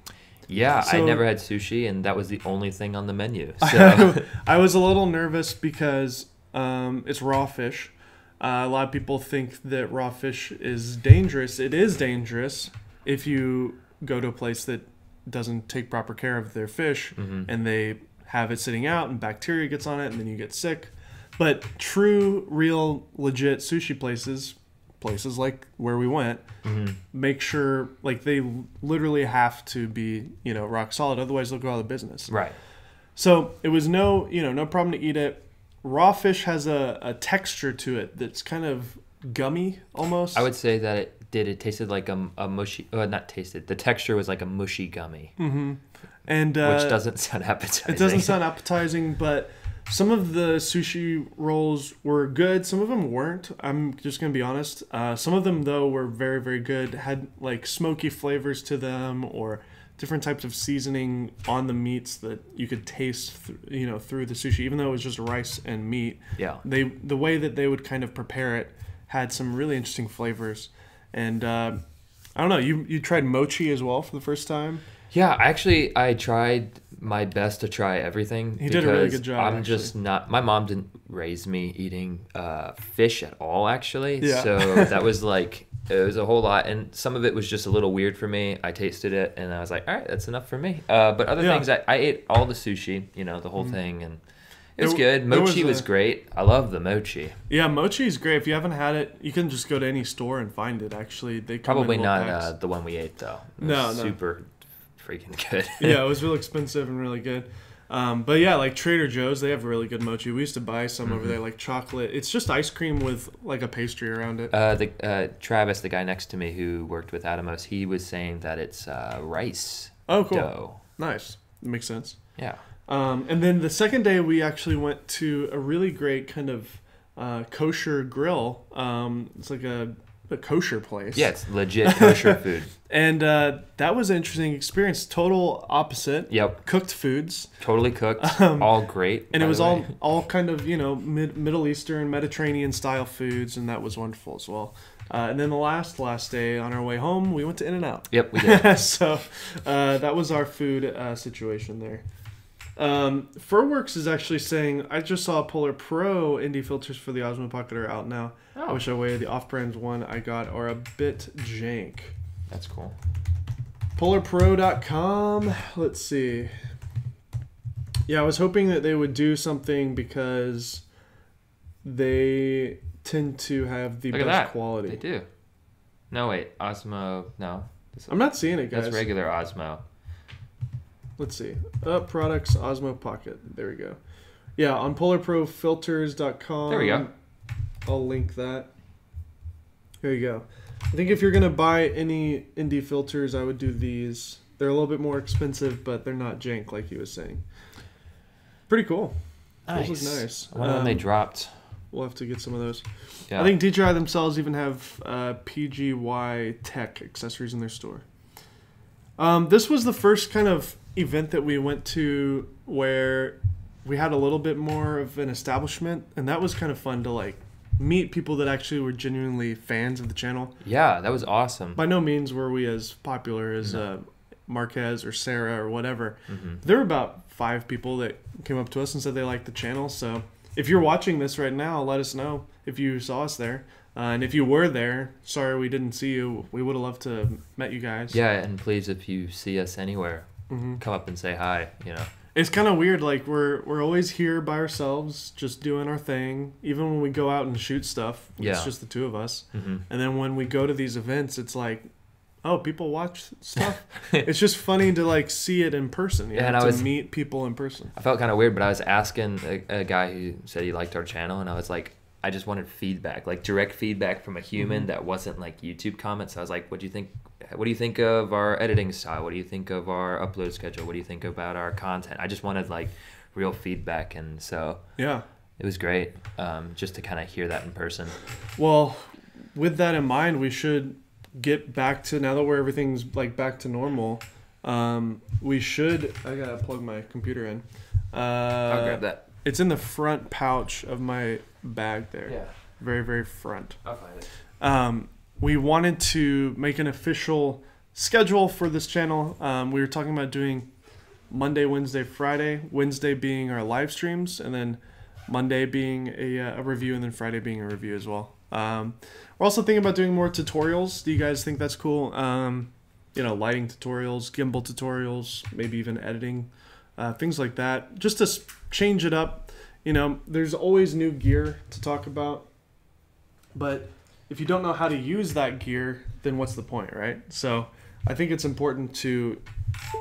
Yeah, so, I never had sushi, and that was the only thing on the menu. So. I was a little nervous because it's raw fish. A lot of people think that raw fish is dangerous. It is dangerous if you go to a place that doesn't take proper care of their fish, and they have it sitting out, and bacteria gets on it, and then you get sick. But true, real, legit sushi places like where we went, make sure, like, they literally have to be, rock solid. Otherwise, they'll go out of business. Right. So it was no problem to eat it. Raw fish has a texture to it that's kind of gummy almost. I would say that it did. It tasted like a mushy. Not tasted. The texture was like a mushy gummy. And which doesn't sound appetizing. It doesn't sound appetizing, but some of the sushi rolls were good. Some of them weren't. I'm just going to be honest. Some of them, though, were very, very good. Had, like, smoky flavors to them or different types of seasoning on the meats that you could taste, through the sushi. Even though it was just rice and meat, yeah, the way that they would kind of prepare it had some really interesting flavors. And I don't know. You tried mochi as well for the first time? Yeah, actually, I tried my best to try everything. He did a really good job. Just not... My mom didn't raise me eating fish at all, actually. Yeah. So that was like... It was a whole lot, and some of it was just a little weird for me. I tasted it, and I was like, all right, that's enough for me. But other things, I ate all the sushi, the whole thing, and it was good. Mochi was great. I love the mochi. Yeah, mochi is great. If you haven't had it, you can just go to any store and find it, actually. They come Probably in not packs. The one we ate, though. No. Super freaking good. Yeah, it was real expensive and really good. But yeah, like Trader Joe's, they have really good mochi. We used to buy some over there, like chocolate. It's just ice cream with like a pastry around it. Travis, the guy next to me who worked with Atomos, he was saying that it's rice dough. Nice. That makes sense. Yeah. And then the second day, we actually went to a really great kind of kosher grill. It's like a kosher place. Yeah, it's legit kosher food. And that was an interesting experience. Total opposite. Yep. Cooked foods. Totally cooked. All great. And it was all kind of, Middle Eastern, Mediterranean style foods, and that was wonderful as well. And then the last day on our way home, we went to In-N-Out. Yep, we did. So that was our food situation there. Furworks is actually saying, I just saw Polar Pro ND filters for the Ozma Pocket are out now. I wish I waited. The off-brand one I got are a bit jank. That's cool. PolarPro.com. Let's see. Yeah, I was hoping that they would do something because they tend to have the best quality. They do. No, wait. Osmo. No. I'm not seeing it, guys. That's regular Osmo. Let's see. Products, Osmo Pocket. There we go. Yeah, on PolarProFilters.com. There we go. I'll link that. Here you go. I think if you're going to buy any indie filters, I would do these. They're a little bit more expensive, but they're not jank like he was saying. Pretty cool. Nice. Those look nice. I wonder when they dropped. We'll have to get some of those. Yeah. I think DJI themselves even have PGY Tech accessories in their store. This was the first kind of event that we went to where we had a little bit more of an establishment, and that was kind of fun to like meet people that actually were genuinely fans of the channel. Yeah, that was awesome. By no means were we as popular as Marquez or Sarah or whatever. There were about 5 people that came up to us and said they liked the channel. So if you're watching this right now, let us know if you saw us there. And if you were there, sorry we didn't see you. We would have loved to have met you guys. Yeah, and please, if you see us anywhere, come up and say hi, It's kind of weird, like we're always here by ourselves, just doing our thing. Even when we go out and shoot stuff, it's just the two of us. And then when we go to these events, it's like oh, people watch stuff. It's just funny to like see it in person. You know, and meet people in person. I felt kind of weird, but I was asking a guy who said he liked our channel, and I was like, I just wanted feedback, like direct feedback from a human that wasn't like YouTube comments. So I was like, what do you think? What do you think of our editing style? What do you think of our upload schedule? What do you think about our content? I just wanted like real feedback, and so yeah, it was great just to kind of hear that in person. Well, with that in mind, we should get back to, now that everything's like back to normal. We should. I gotta plug my computer in. I'll grab that. It's in the front pouch of my bag there. Yeah. Very, very front. I'll find it. We wanted to make an official schedule for this channel. We were talking about doing Monday, Wednesday, Friday. Wednesday being our live streams, and then Monday being a review, and then Friday being a review as well. We're also thinking about doing more tutorials. Do you guys think that's cool? You know, lighting tutorials, gimbal tutorials, maybe even editing, things like that. Just to change it up. You know, there's always new gear to talk about, but if you don't know how to use that gear, then what's the point, right? So I think it's important to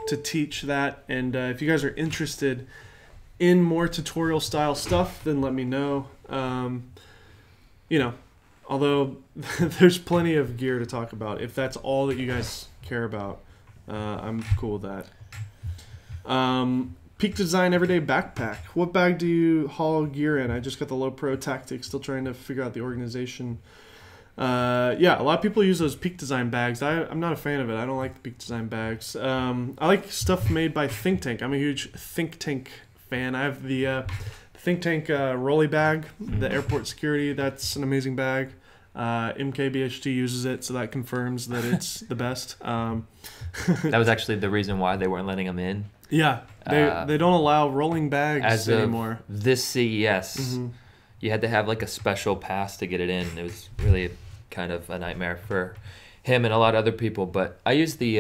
teach that, and if you guys are interested in more tutorial style stuff, then let me know. You know, although there's plenty of gear to talk about, if that's all that you guys care about, I'm cool with that. Peak Design Everyday Backpack. What bag do you haul gear in? I just got the Low Pro Tactics, still trying to figure out the organization. Yeah, a lot of people use those Peak Design bags. I'm not a fan of it. I don't like the Peak Design bags. I like stuff made by Think Tank. I'm a huge Think Tank fan. I have the Think Tank Rolly bag, the airport security. That's an amazing bag. MKBHD uses it, so that confirms that it's the best. That was actually the reason why they weren't letting them in. Yeah, they don't allow rolling bags anymore. This CES, you had to have like a special pass to get it in. It was really kind of a nightmare for him and a lot of other people. But I use the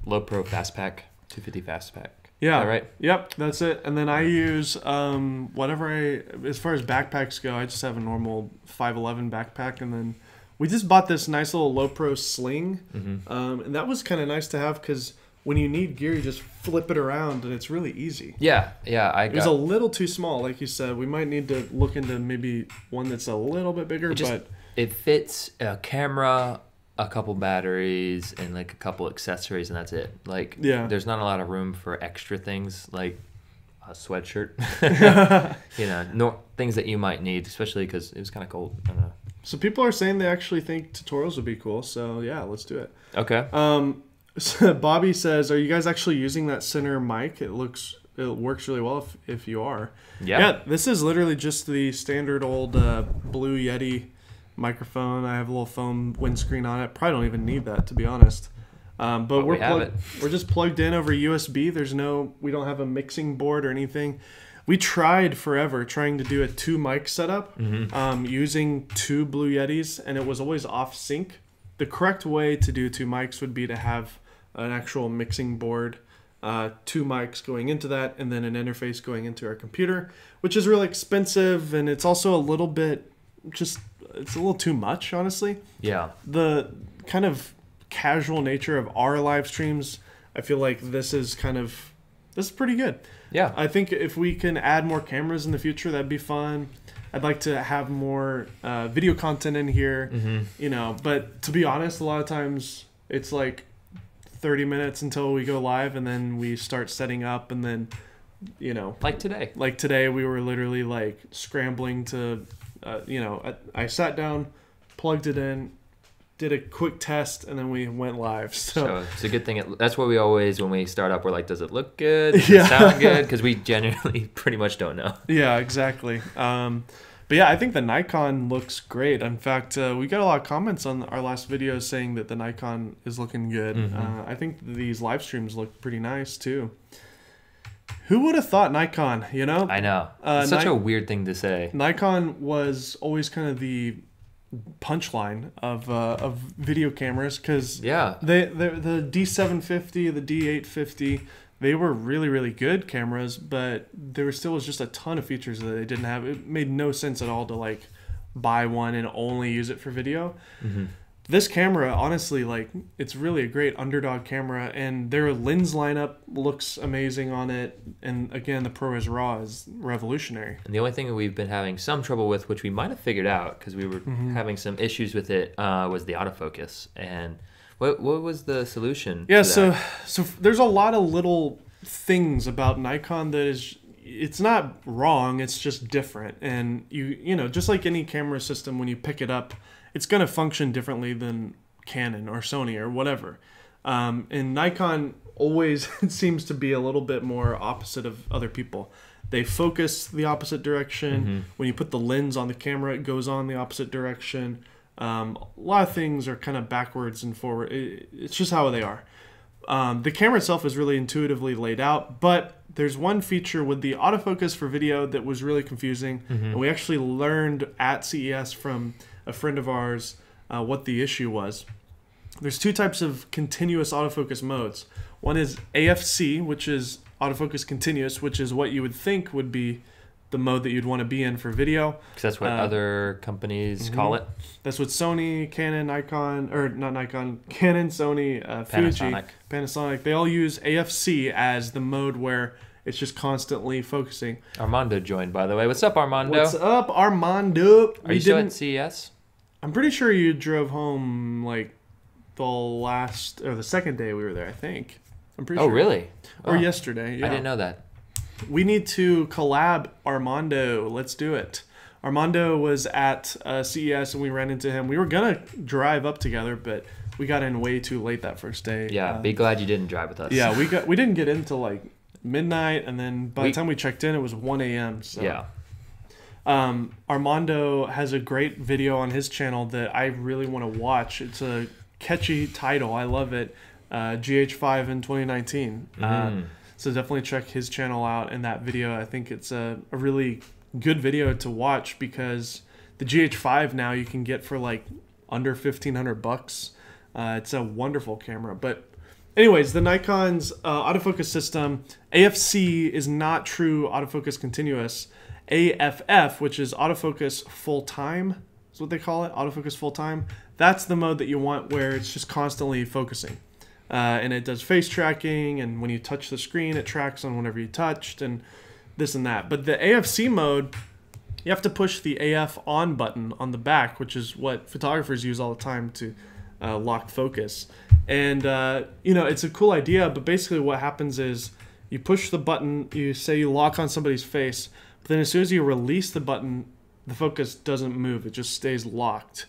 Low Pro Fastpack, 250 Fastpack. Yeah, right. Yep, that's it. And then I use as far as backpacks go, I just have a normal 511 backpack, and then we just bought this nice little Low Pro sling, and that was kind of nice to have because when you need gear, you just flip it around, and it's really easy. Yeah. It was a little too small, like you said. We might need to look into maybe one that's a little bit bigger, but it fits a camera, a couple batteries, and like a couple accessories, and that's it. Like, there's not a lot of room for extra things like a sweatshirt, you know, things that you might need, especially because it was kind of cold. I don't know. So people are saying they actually think tutorials would be cool. So yeah, let's do it. Okay. So Bobby says, "Are you guys actually using that center mic? It works really well if you are." Yeah. This is literally just the standard old Blue Yeti microphone. I have a little foam windscreen on it. Probably don't even need that, to be honest. But we're just plugged in over USB. We don't have a mixing board or anything. We tried forever trying to do a 2 mic setup using 2 Blue Yetis, and it was always off sync. The correct way to do 2 mics would be to have an actual mixing board, 2 mics going into that, and then an interface going into our computer, which is really expensive, and it's also a little bit it's a little too much, honestly. Yeah. The kind of casual nature of our live streams, I feel like this is pretty good. Yeah. I think if we can add more cameras in the future, that'd be fun. I'd like to have more video content in here, you know, but to be honest, a lot of times it's like 30 minutes until we go live, and then we start setting up, and then, you know. Like today we were literally like scrambling to, you know, I sat down, plugged it in, did a quick test, and then we went live. So it's a good thing. That's what we always, when we start up, we're like, does it look good? Does it sound good? Because we genuinely pretty much don't know. Yeah, exactly. But yeah, I think the Nikon looks great. In fact, we got a lot of comments on our last video saying that the Nikon is looking good. I think these live streams look pretty nice too. Who would have thought Nikon, you know? I know. It's such a weird thing to say. Nikon was always kind of the punchline of video cameras, because the D750, the D850, they were really, really good cameras, but there still was just a ton of features that they didn't have. It made no sense at all to like buy one and only use it for video. this camera, honestly, like, it's really a great underdog camera, and their lens lineup looks amazing on it. And again, the ProRes RAW is revolutionary. And the only thing that we've been having some trouble with, which we might have figured out because we were having some issues with it, was the autofocus. And what was the solution? Yeah, so there's a lot of little things about Nikon that is, it's not wrong, it's just different. And you know, just like any camera system, when you pick it up, it's going to function differently than Canon or Sony or whatever. And Nikon always seems to be a little bit more opposite of other people. They focus the opposite direction. When you put the lens on the camera, it goes on the opposite direction. A lot of things are kind of backwards and forward. It's just how they are. The camera itself is really intuitively laid out, but there's one feature with the autofocus for video that was really confusing. And we actually learned at CES from a friend of ours what the issue was. There's two types of continuous autofocus modes. One is AFC, which is autofocus continuous, which is what you would think would be the mode that you'd want to be in for video. Because that's what other companies call it. That's what Sony, Canon, Nikon, or not Nikon, Canon, Sony, Fuji, Panasonic, they all use AFC as the mode where it's just constantly focusing. Armando joined, by the way. What's up, Armando? What's up, Armando? Are you still at CES? I'm pretty sure you drove home like the second day we were there, I think. I'm pretty sure. Oh, really? Or yesterday. Yeah. I didn't know that. We need to collab Armando. Let's do it. Armando was at CES and we ran into him. We were going to drive up together, but we got in way too late that first day. Yeah, be glad you didn't drive with us. Yeah, we didn't get in till like midnight, and then by the time we checked in, it was 1 a.m. So. Yeah. Armando has a great video on his channel that I really want to watch. It's a catchy title. I love it. GH5 in 2019. So definitely check his channel out and that video. I think it's a really good video to watch because the GH5 now you can get for like under $1,500. It's a wonderful camera. But anyways, the Nikon's autofocus system, AFC is not true autofocus continuous. AFF, which is autofocus full time, is what they call it, autofocus full time. That's the mode that you want where it's just constantly focusing. And it does face tracking, and when you touch the screen, it tracks on whenever you touched, and this and that. But the AFC mode, you have to push the AF on button on the back, which is what photographers use all the time to lock focus. And, you know, it's a cool idea, but basically what happens is you push the button, you say you lock on somebody's face, but then as soon as you release the button, the focus doesn't move. It just stays locked,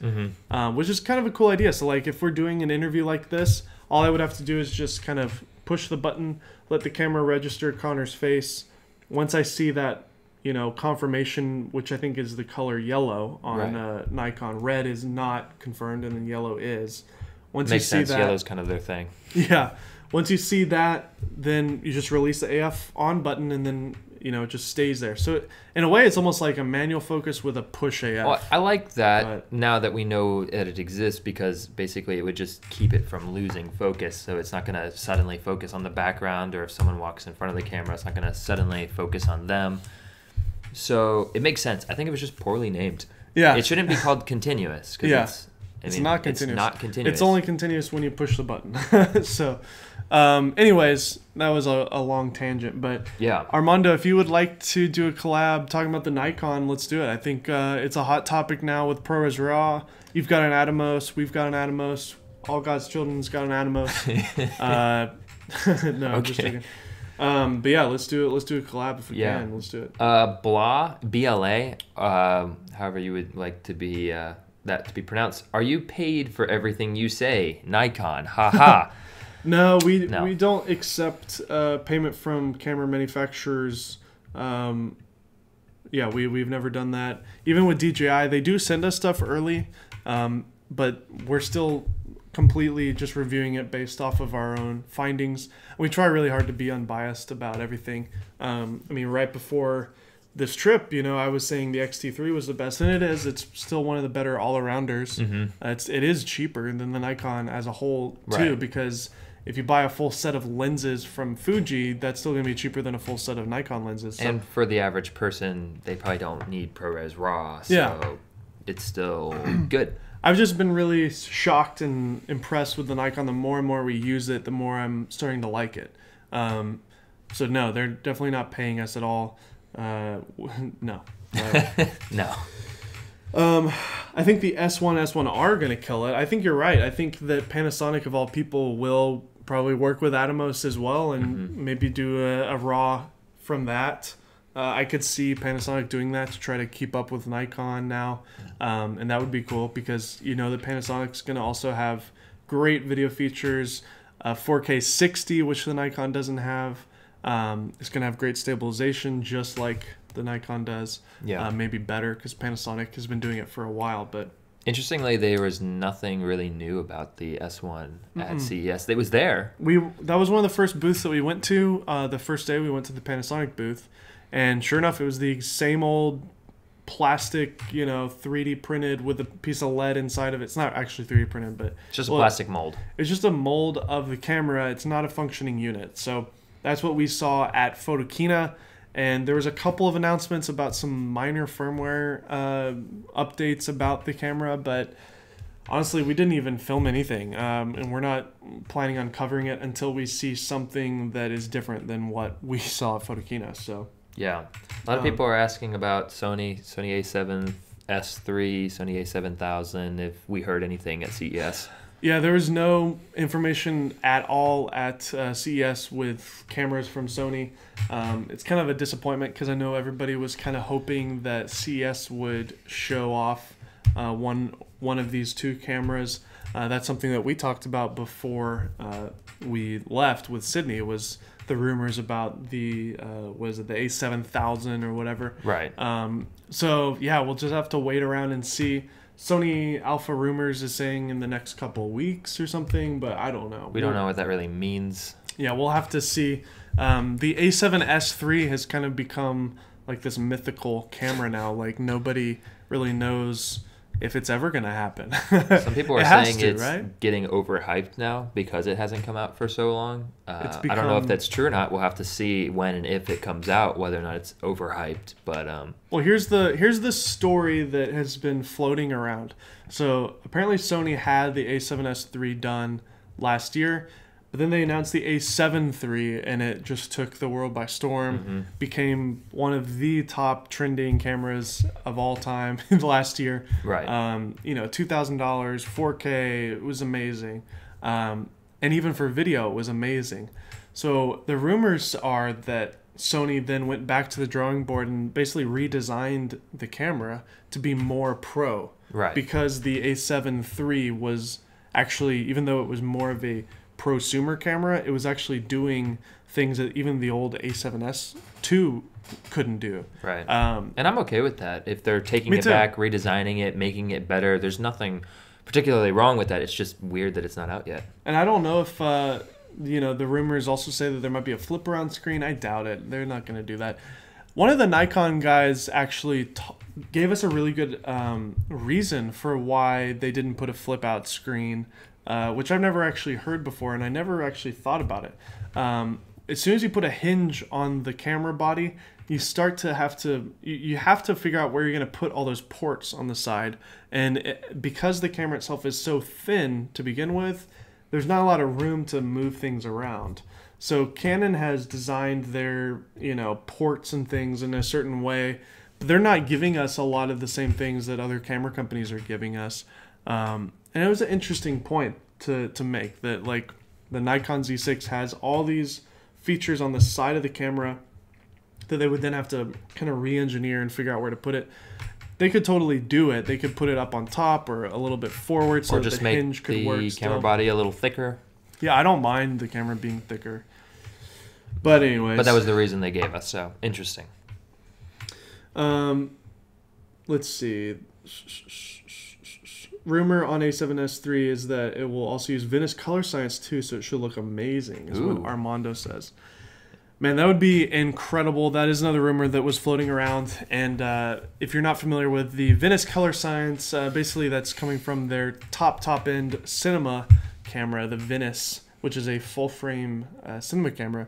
which is kind of a cool idea. So, like, if we're doing an interview like this, all I would have to do is just kind of push the button, let the camera register Connor's face. Once I see that, you know, confirmation, which I think is the color yellow on Nikon. Red is not confirmed, and then yellow is. Once Makes you see sense. that, Yellow's kind of their thing. Yeah. Once you see that, then you just release the AF on button, and then, you know, it just stays there. So in a way, it's almost like a manual focus with a push AF. Well, I like that now that we know that it exists, because basically it would just keep it from losing focus. So it's not going to suddenly focus on the background, or if someone walks in front of the camera, it's not going to suddenly focus on them. So it makes sense. I think it was just poorly named. Yeah. It shouldn't be called continuous. Yeah. It's not continuous. It's not continuous. It's only continuous when you push the button. So, anyways, that was a long tangent. But yeah, Armando, if you would like to do a collab talking about the Nikon, let's do it. I think it's a hot topic now with ProRes RAW. You've got an Atomos. We've got an Atomos. All God's Children's got an Atomos. No, I'm just joking. But yeah, let's do it. Let's do a collab if we can. Let's do it. Blah, BLA, however you would like to be that to be pronounced. Are you paid for everything you say? Nikon, haha. No, we don't accept payment from camera manufacturers. Yeah, we've never done that. Even with DJI, they do send us stuff early, but we're still completely just reviewing it based off of our own findings. We try really hard to be unbiased about everything. I mean, right before this trip, you know, I was saying the X-T3 was the best, and it is. It's still one of the better all-arounders. It is cheaper than the Nikon as a whole, too, because if you buy a full set of lenses from Fuji, that's still going to be cheaper than a full set of Nikon lenses. So. And for the average person, they probably don't need ProRes RAW, so it's still good. I've just been really shocked and impressed with the Nikon. The more and more we use it, the more I'm starting to like it. So no, they're definitely not paying us at all. No. No. I think the S1, S1R are going to kill it. I think you're right. I think that Panasonic, of all people, will probably work with Atomos as well and maybe do a RAW from that. I could see Panasonic doing that to try to keep up with Nikon now. And that would be cool because you know that Panasonic's going to also have great video features, 4K 60, which the Nikon doesn't have. It's going to have great stabilization just like the Nikon does. Yeah. Maybe better because Panasonic has been doing it for a while. But interestingly, there was nothing really new about the S1 at CES. It was there. That was one of the first booths that we went to. The first day we went to the Panasonic booth. And sure enough, it was the same old plastic, 3D printed with a piece of lead inside of it. It's not actually 3D printed, but it's just a plastic mold. It's just a mold of the camera. It's not a functioning unit. So that's what we saw at Photokina. And there was a couple of announcements about some minor firmware updates about the camera, but honestly, we didn't even film anything, and we're not planning on covering it until we see something that is different than what we saw at Photokina. So yeah, a lot of people are asking about Sony A7S III, Sony A7000. If we heard anything at CES. Yeah, there was no information at all at CES with cameras from Sony. It's kind of a disappointment because I know everybody was kind of hoping that CES would show off one of these two cameras. That's something that we talked about before we left with Sydney. Was the rumors about the was it the A7000 or whatever? Right. So yeah, we'll just have to wait around and see. Sony Alpha Rumors is saying in the next couple of weeks or something, but I don't know. We don't know what that really means. Yeah, we'll have to see. The A7S III has kind of become like this mythical camera now. Like nobody really knows if it's ever going to happen. Some people are saying it's getting overhyped now because it hasn't come out for so long. I don't know if that's true or not. We'll have to see when and if it comes out, whether or not it's overhyped. But well, here's the story that has been floating around. So apparently Sony had the A7S III done last year, but then they announced the A7 III, and it just took the world by storm. Became one of the top trending cameras of all time last year. Right. $2,000, 4K. It was amazing, and even for video, it was amazing. So the rumors are that Sony then went back to the drawing board and basically redesigned the camera to be more pro. Right. Because the A7 III was actually, even though it was more of a prosumer camera, it was actually doing things that even the old A7S II couldn't do. Right. And I'm okay with that. If they're taking it back, redesigning it, making it better, there's nothing particularly wrong with that. It's just weird that it's not out yet. And I don't know if the rumors also say that there might be a flip around screen. I doubt it. They're not going to do that. One of the Nikon guys actually gave us a really good reason for why they didn't put a flip out screen, which I've never actually heard before, and I never actually thought about it. As soon as you put a hinge on the camera body, you start to have to figure out where you're going to put all those ports on the side. And because the camera itself is so thin to begin with, there's not a lot of room to move things around. So Canon has designed their ports and things in a certain way, but they're not giving us a lot of the same things that other camera companies are giving us. And it was an interesting point to make that like the Nikon Z6 has all these features on the side of the camera that they would then have to kind of re-engineer and figure out where to put it. They could totally do it. They could put it up on top or a little bit forward so that the hinge could work. Or just make the camera body a little thicker. Yeah, I don't mind the camera being thicker. But anyways. But that was the reason they gave us, so interesting. Let's see. Rumor on A7S III is that it will also use Venice color science too, so it should look amazing, is what Armando says. Man, that would be incredible. That is another rumor that was floating around. And if you're not familiar with the Venice color science, basically that's coming from their top-end cinema camera, the Venice, which is a full-frame cinema camera.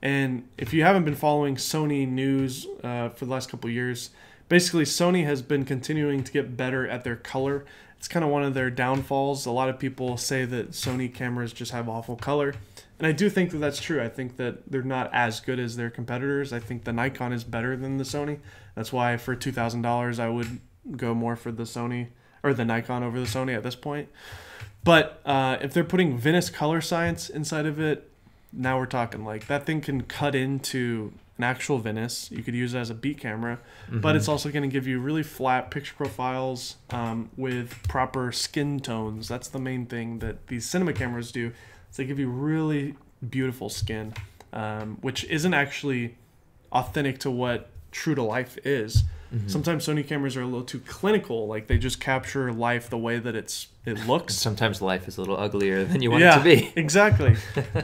And if you haven't been following Sony news for the last couple of years, basically Sony has been continuing to get better at their color. it's kind of one of their downfalls. A lot of people say that Sony cameras just have awful color. And I do think that that's true. I think that they're not as good as their competitors. I think the Nikon is better than the Sony. That's why for $2,000, I would go more for the Sony or the Nikon over the Sony at this point. But if they're putting Venice color science inside of it, now we're talking. Like, that thing can cut into an actual Venice. You could use it as a beat camera, but it's also going to give you really flat picture profiles with proper skin tones. That's the main thing that these cinema cameras do. Is they give you really beautiful skin, which isn't actually authentic to what true to life is. Sometimes Sony cameras are a little too clinical. Like, they just capture life the way that it looks. Sometimes life is a little uglier than you want it to be. Exactly.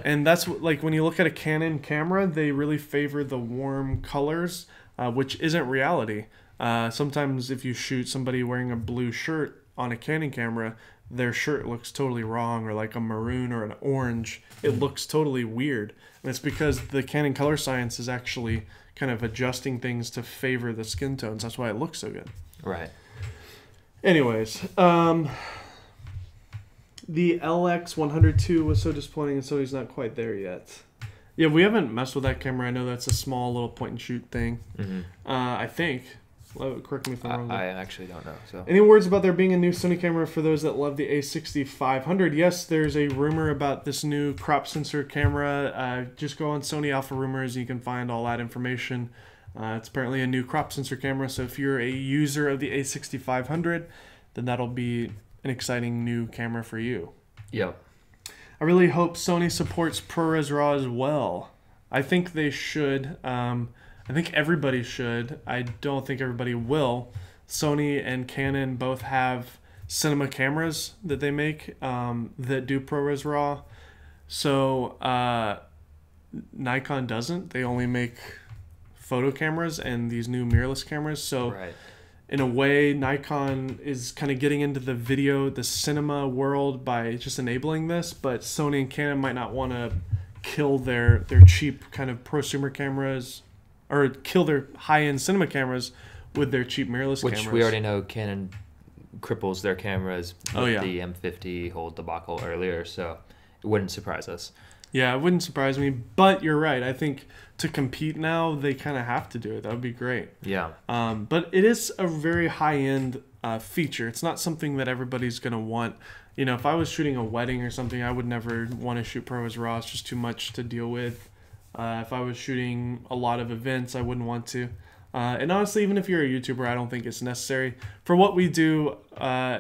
And that's like when you look at a Canon camera, they really favor the warm colors, which isn't reality. Sometimes if you shoot somebody wearing a blue shirt on a Canon camera, their shirt looks totally wrong, or like a maroon or an orange. It looks totally weird. And it's because the Canon color science is actually kind of adjusting things to favor the skin tones. That's why it looks so good. Right. Anyways, the LX102 was so disappointing, and Sony's not quite there yet. Yeah, we haven't messed with that camera. I know that's a small little point and shoot thing. I think. Correct me if I'm wrong. I actually don't know. So, any words about there being a new Sony camera for those that love the A6500? Yes, there's a rumor about this new crop sensor camera. Just go on Sony Alpha Rumors. You can find all that information. It's apparently a new crop sensor camera. So if you're a user of the A6500, then that'll be an exciting new camera for you. Yep. I really hope Sony supports ProRes RAW as well. I think they should. I think everybody should. I don't think everybody will. Sony and Canon both have cinema cameras that they make that do ProRes RAW. So Nikon doesn't. They only make photo cameras and these new mirrorless cameras. So in a way, Nikon is kind of getting into the cinema world by just enabling this. But Sony and Canon might not want to kill their cheap kind of prosumer cameras, or kill their high-end cinema cameras with their cheap mirrorless cameras. Which we already know Canon cripples their cameras with the M50 hold debacle earlier, so it wouldn't surprise us. Yeah, it wouldn't surprise me, but you're right. I think to compete now, they kind of have to do it. That would be great. Yeah. But it is a very high-end feature. It's not something that everybody's going to want. You know, if I was shooting a wedding or something, I would never want to shoot ProRes RAW. It's just too much to deal with. If I was shooting a lot of events, I wouldn't want to. And honestly, even if you're a YouTuber, I don't think it's necessary. For what we do,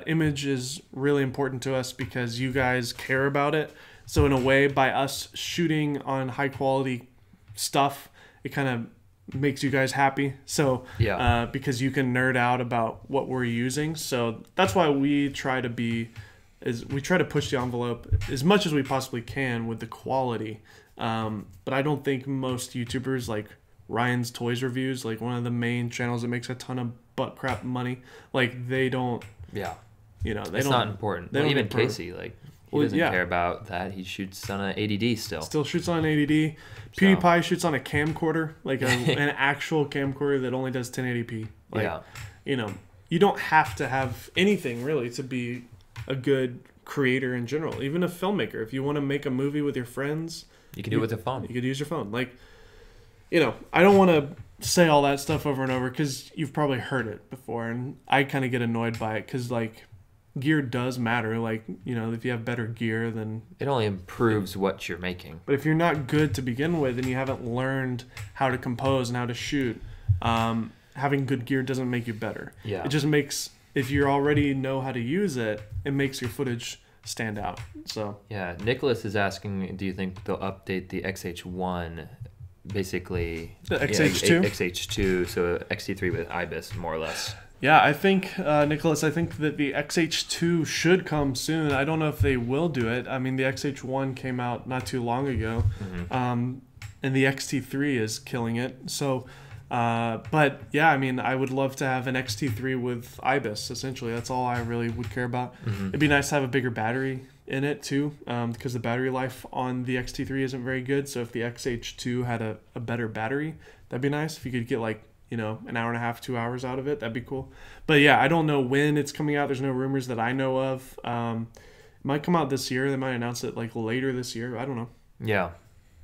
image is really important to us because you guys care about it. So in a way, by us shooting on high quality stuff, it kind of makes you guys happy. So because you can nerd out about what we're using. So that's why we try to push the envelope as much as we possibly can with the quality. But I don't think most YouTubers, like Ryan's Toys Reviews, like one of the main channels that makes a ton of butt crap money, like they don't. Yeah. You know, it's not important. Well, even Casey, like he doesn't care about that. He shoots on an 80D still. Still shoots on an 80D. PewDiePie shoots on a camcorder, like an actual camcorder that only does 1080p. Like, you know, you don't have to have anything really to be a good creator in general. Even a filmmaker, if you want to make a movie with your friends, you can do it with a phone. You could use your phone. Like, you know, I don't want to say all that stuff over and over because you've probably heard it before, and I kind of get annoyed by it because, like, gear does matter. Like, you know, if you have better gear, then it only improves what you're making. But if you're not good to begin with and you haven't learned how to compose and how to shoot, having good gear doesn't make you better. Yeah. It just makes, if you already know how to use it, it makes your footage stand out. So yeah, Nicholas is asking, do you think they'll update the XH1, basically the XH2? XH2, so XT3 with IBIS, more or less. Yeah, I think, Nicholas, I think that the XH2 should come soon. I don't know if they will do it. I mean, the XH1 came out not too long ago, and the XT3 is killing it. So, but yeah, I mean, I would love to have an XT3 with IBIS, essentially. That's all I really would care about. It'd be nice to have a bigger battery in it, too, because the battery life on the XT3 isn't very good. So if the XH2 had a better battery, that'd be nice. If you could get, like, an hour and a half, 2 hours out of it. That'd be cool. But yeah, I don't know when it's coming out. There's no rumors that I know of. It might come out this year. They might announce it like later this year. I don't know. Yeah,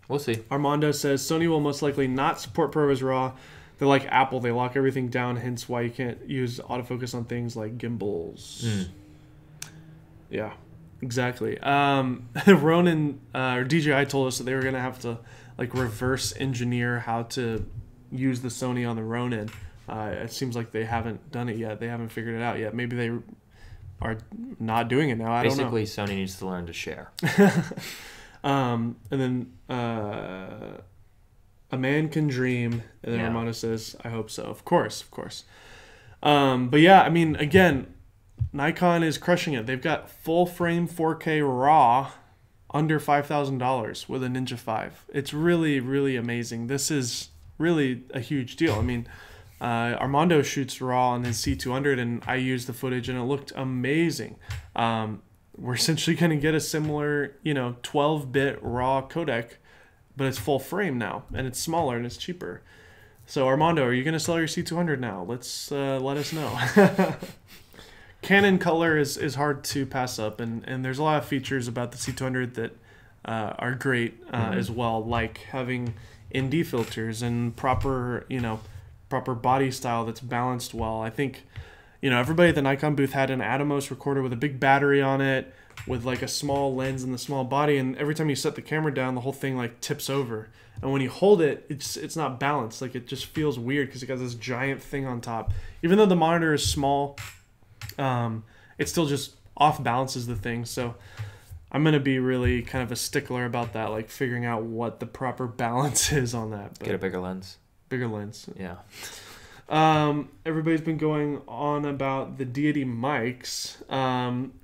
we'll see. Armando says Sony will most likely not support ProRes RAW. They're like Apple. They lock everything down, hence why you can't use autofocus on things like gimbals. Yeah, exactly. Ronan or DJI told us that they were going to have to like reverse engineer how to use the Sony on the Ronin. It seems like they haven't done it yet. They haven't figured it out yet. Maybe they are not doing it now. I don't know. Basically, Sony needs to learn to share. And then a man can dream, and then Armando says, I hope so. Of course. But yeah, I mean, again, Nikon is crushing it. They've got full frame 4K RAW under $5,000 with a Ninja 5. It's really, really amazing. This is really a huge deal. I mean, Armando shoots RAW on his C200, and I used the footage, and it looked amazing. We're essentially going to get a similar, 12-bit RAW codec, but it's full frame now, and it's smaller, and it's cheaper. So, Armando, are you going to sell your C200 now? Let us know. Canon color is hard to pass up, and there's a lot of features about the C200 that are great as well, like having ND filters and proper body style that's balanced well. I think, everybody at the Nikon booth had an Atomos recorder with a big battery on it, with like a small lens and the small body, and every time you set the camera down, the whole thing like tips over. And when you hold it, it's not balanced. Like it just feels weird because it got this giant thing on top. Even though the monitor is small, it still just off balances the thing. So I'm gonna be really kind of a stickler about that, like figuring out what the proper balance is on that. But get a bigger lens. Yeah. Everybody's been going on about the Deity Mics.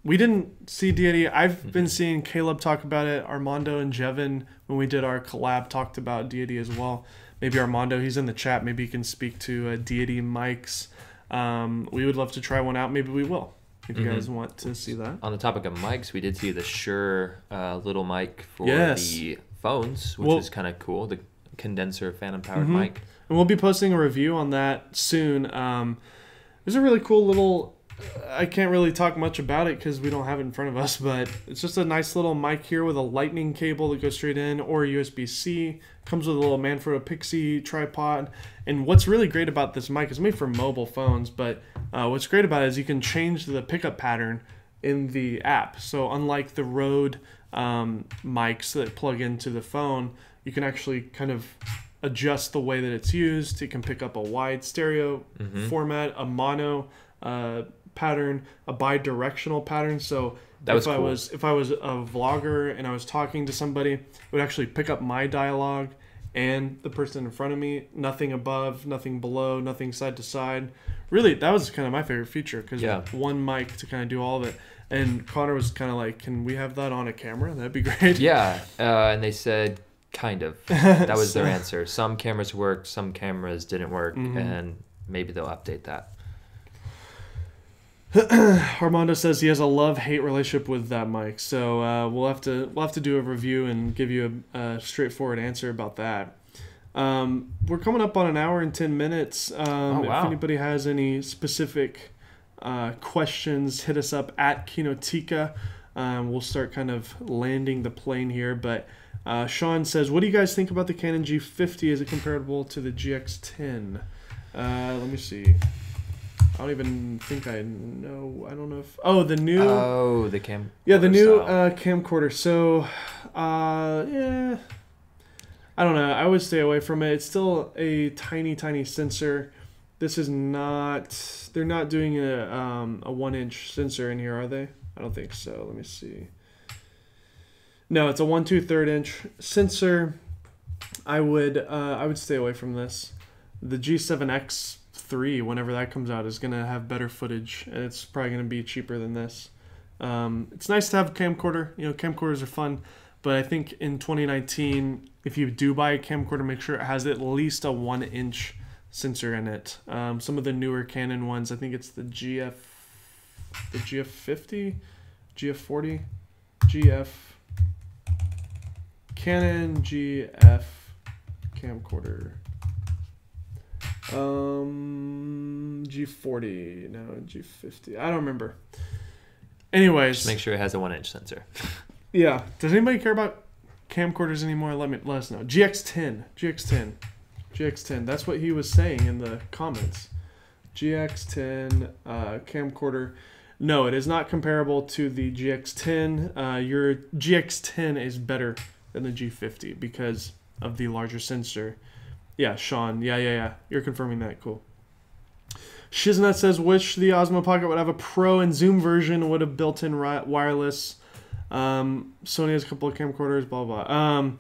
We didn't see Deity. I've been seeing Caleb talk about it. Armando and Jevin, when we did our collab, talked about Deity as well. Maybe Armando, he's in the chat. Maybe he can speak to Deity Mics. We would love to try one out. Maybe we will, if you guys want to see that. On the topic of mics, we did see the Shure little mic for the phones, which is kind of cool. The condenser phantom powered mic. And we'll be posting a review on that soon. There's a really cool little... I can't really talk much about it because we don't have it in front of us, but it's just a nice little mic here with a lightning cable that goes straight in, or a USB-C. Comes with a little Manfrotto Pixie tripod. And what's really great about this mic is made for mobile phones, but what's great about it is you can change the pickup pattern in the app. So unlike the Rode mics that plug into the phone, you can actually kind of adjust the way that it's used. It can pick up a wide stereo format, a mono pattern, a bi-directional pattern. So if I was a vlogger and I was talking to somebody, it would actually pick up my dialogue and the person in front of me. Nothing above, nothing below, nothing side to side. Really, that was kind of my favorite feature because one mic to kind of do all of it. And Connor was kind of like, "Can we have that on a camera? That'd be great." Yeah, and they said kind of. That was their answer. Some cameras worked, some cameras didn't work, and maybe they'll update that. Armando says he has a love-hate relationship with that mic, so we'll have to do a review and give you a straightforward answer about that. We're coming up on an hour and 10 minutes. If anybody has any specific questions, hit us up at Kinotika. We'll start kind of landing the plane here, but Sean says, what do you guys think about the Canon G50? Is it comparable to the GX10? Let me see. I don't even think I know. I don't know if... Oh, the new... Oh, the cam... Yeah, the new camcorder. So, yeah... I don't know. I would stay away from it. It's still a tiny, tiny sensor. This is not... They're not doing a 1-inch sensor in here, are they? I don't think so. Let me see. No, it's a 1 2/3 inch sensor. I would stay away from this. The G7x 3, whenever that comes out, is going to have better footage, and it's probably going to be cheaper than this. It's nice to have a camcorder. You know, camcorders are fun, but I think in 2019, if you do buy a camcorder, make sure it has at least a 1-inch sensor in it. Some of the newer Canon ones, I think it's the GF50, GF40, Canon GF camcorder. G40, no, G50. I don't remember. Anyways, just make sure it has a 1-inch sensor. Yeah. Does anybody care about camcorders anymore? Let us know. GX10. That's what he was saying in the comments. GX10 camcorder. No, it is not comparable to the GX10. Your GX10 is better than the G50 because of the larger sensor. Yeah, Sean. Yeah. You're confirming that. Cool. Shiznut says, wish the Ozma Pocket would have a Pro and Zoom version, would have built-in wireless. Sony has a couple of camcorders, blah, blah.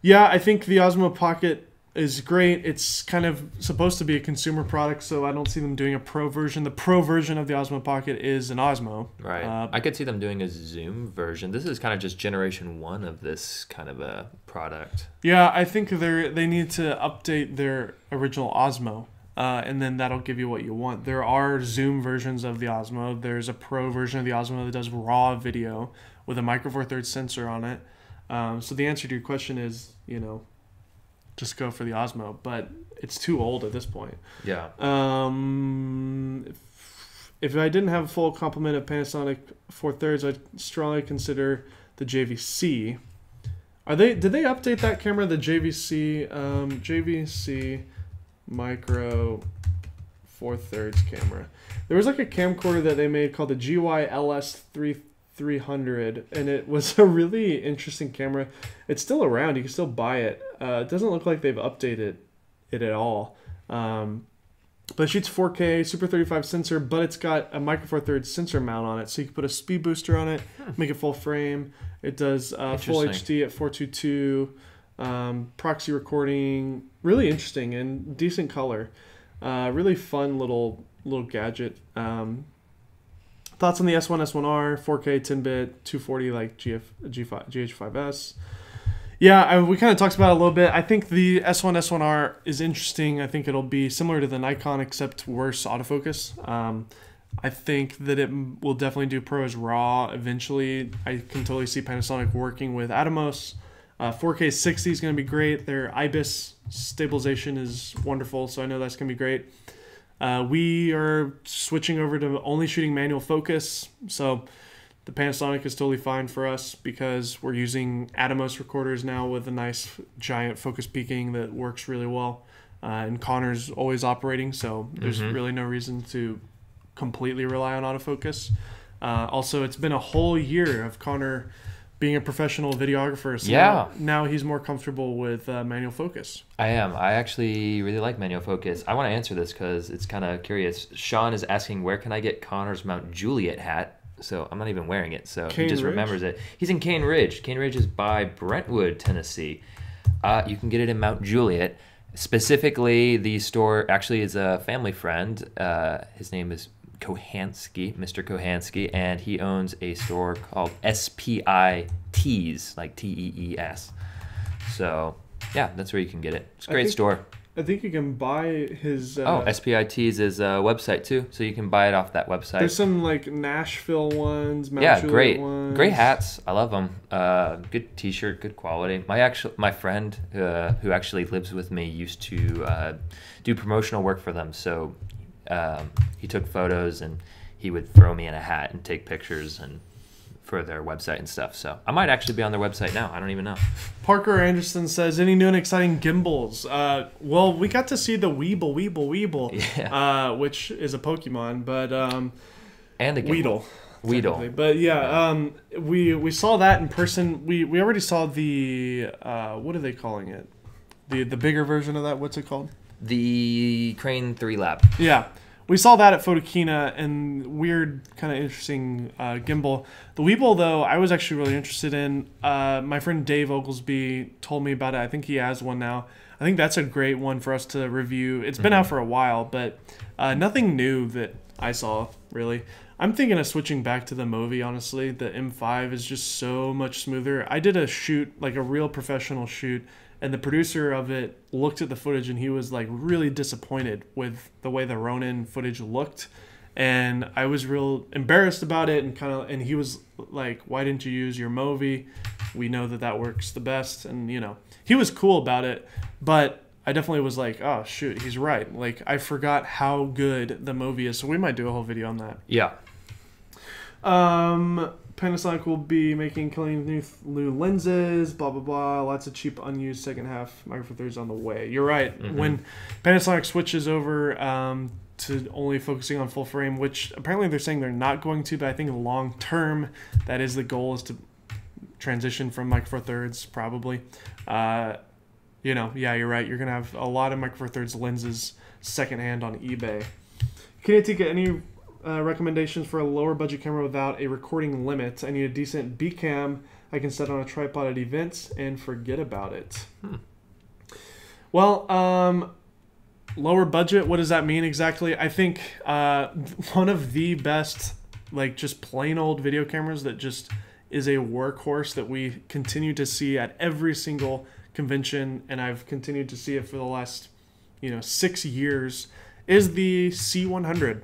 Yeah, I think the Ozma Pocket is great. It's kind of supposed to be a consumer product, so I don't see them doing a Pro version. The Pro version of the Ozma Pocket is an Osmo. Right. I could see them doing a Zoom version. This is kind of just generation 1 of this kind of a product. Yeah, I think they need to update their original Osmo. And then that'll give you what you want. There are Zoom versions of the Osmo. There's a Pro version of the Osmo that does raw video with a Micro Four Thirds sensor on it. So the answer to your question is, just go for the Osmo. But it's too old at this point. Yeah. If I didn't have a full complement of Panasonic 4/3, I'd strongly consider the JVC. Did they update that camera? The JVC Micro 4/3 camera. There was like a camcorder that they made called the GY-LS 300, and it was a really interesting camera. It's still around. You can still buy it. It doesn't look like they've updated it at all. But it shoots 4K, Super 35 sensor, but it's got a Micro Four Thirds sensor mount on it, so you can put a speed booster on it, make it full frame. It does full HD at 422. Proxy recording, really interesting and decent color. Really fun little gadget. Thoughts on the S1, S1R, 4K, 10-bit, 240 like GH5S. Yeah, we kind of talked about it a little bit. I think the S1, S1R is interesting. I think it'll be similar to the Nikon except worse autofocus. I think that it will definitely do ProRes RAW eventually. I can totally see Panasonic working with Atomos. 4K 60 is going to be great. Their IBIS stabilization is wonderful, so I know that's going to be great. We are switching over to only shooting manual focus, so the Panasonic is totally fine for us because we're using Atomos recorders now with a nice giant focus peaking that works really well. And Connor's always operating, so there's really no reason to completely rely on autofocus. Also, it's been a whole year of Connor being a professional videographer, so now he's more comfortable with manual focus. I am. I actually really like manual focus. I want to answer this because it's kind of curious. Sean is asking, where can I get Connor's Mount Juliet hat? So I'm not even wearing it, so he just remembers it. He's in Cane Ridge. Cane Ridge is by Brentwood, Tennessee. You can get it in Mount Juliet. Specifically, the store actually is a family friend. His name is Kohansky, Mr. Kohansky, and he owns a store called SPI Tees, like Tees. So, yeah, that's where you can get it. It's a great store. I think you can buy his... SPI Tees is a website, too, so you can buy it off that website. There's some, like, Nashville ones, Mount Juliet ones. Great hats. I love them. Good T-shirt, good quality. My friend, who actually lives with me, used to do promotional work for them, so... he took photos and he would throw me in a hat and take pictures and for their website and stuff. So I might actually be on their website now. I don't even know. Parker Anderson says, any new and exciting gimbals? Well, we got to see the Weeble, which is a Pokemon, but and a gimbal. Weedle. But yeah, we saw that in person. We already saw the what are they calling it? The bigger version of that. What's it called? The Crane 3 Lab. Yeah. We saw that at Photokina, and weird, kind of interesting gimbal. The Weeble, though, I was actually really interested in. My friend Dave Oglesby told me about it. I think he has one now. I think that's a great one for us to review. It's been out for a while, but nothing new that I saw, really. I'm thinking of switching back to the Movi, honestly. The M5 is just so much smoother. I did a shoot, like a real professional shoot, and the producer of it looked at the footage and he was like really disappointed with the way the Ronin footage looked. And I was real embarrassed about it and he was like, why didn't you use your Movi? We know that works the best. And, he was cool about it. But I definitely was like, oh shoot, he's right. Like I forgot how good the Movi is, so we might do a whole video on that. Yeah. Panasonic will be making killing new lenses, blah blah blah. Lots of cheap unused second half Micro Four Thirds on the way. You're right. Mm-hmm. When Panasonic switches over to only focusing on full frame, which apparently they're saying they're not going to, but I think long term that is the goal, is to transition from Micro Four Thirds probably. You know, yeah, you're right. You're gonna have a lot of Micro Four Thirds lenses secondhand on eBay. Kinotika, any recommendations for a lower budget camera without a recording limit? I need a decent B cam I can set on a tripod at events and forget about it. Well, lower budget, what does that mean exactly? I think one of the best, like just plain old video cameras that just is a workhorse that we continue to see at every single convention, and I've continued to see it for the last 6 years, is the C100.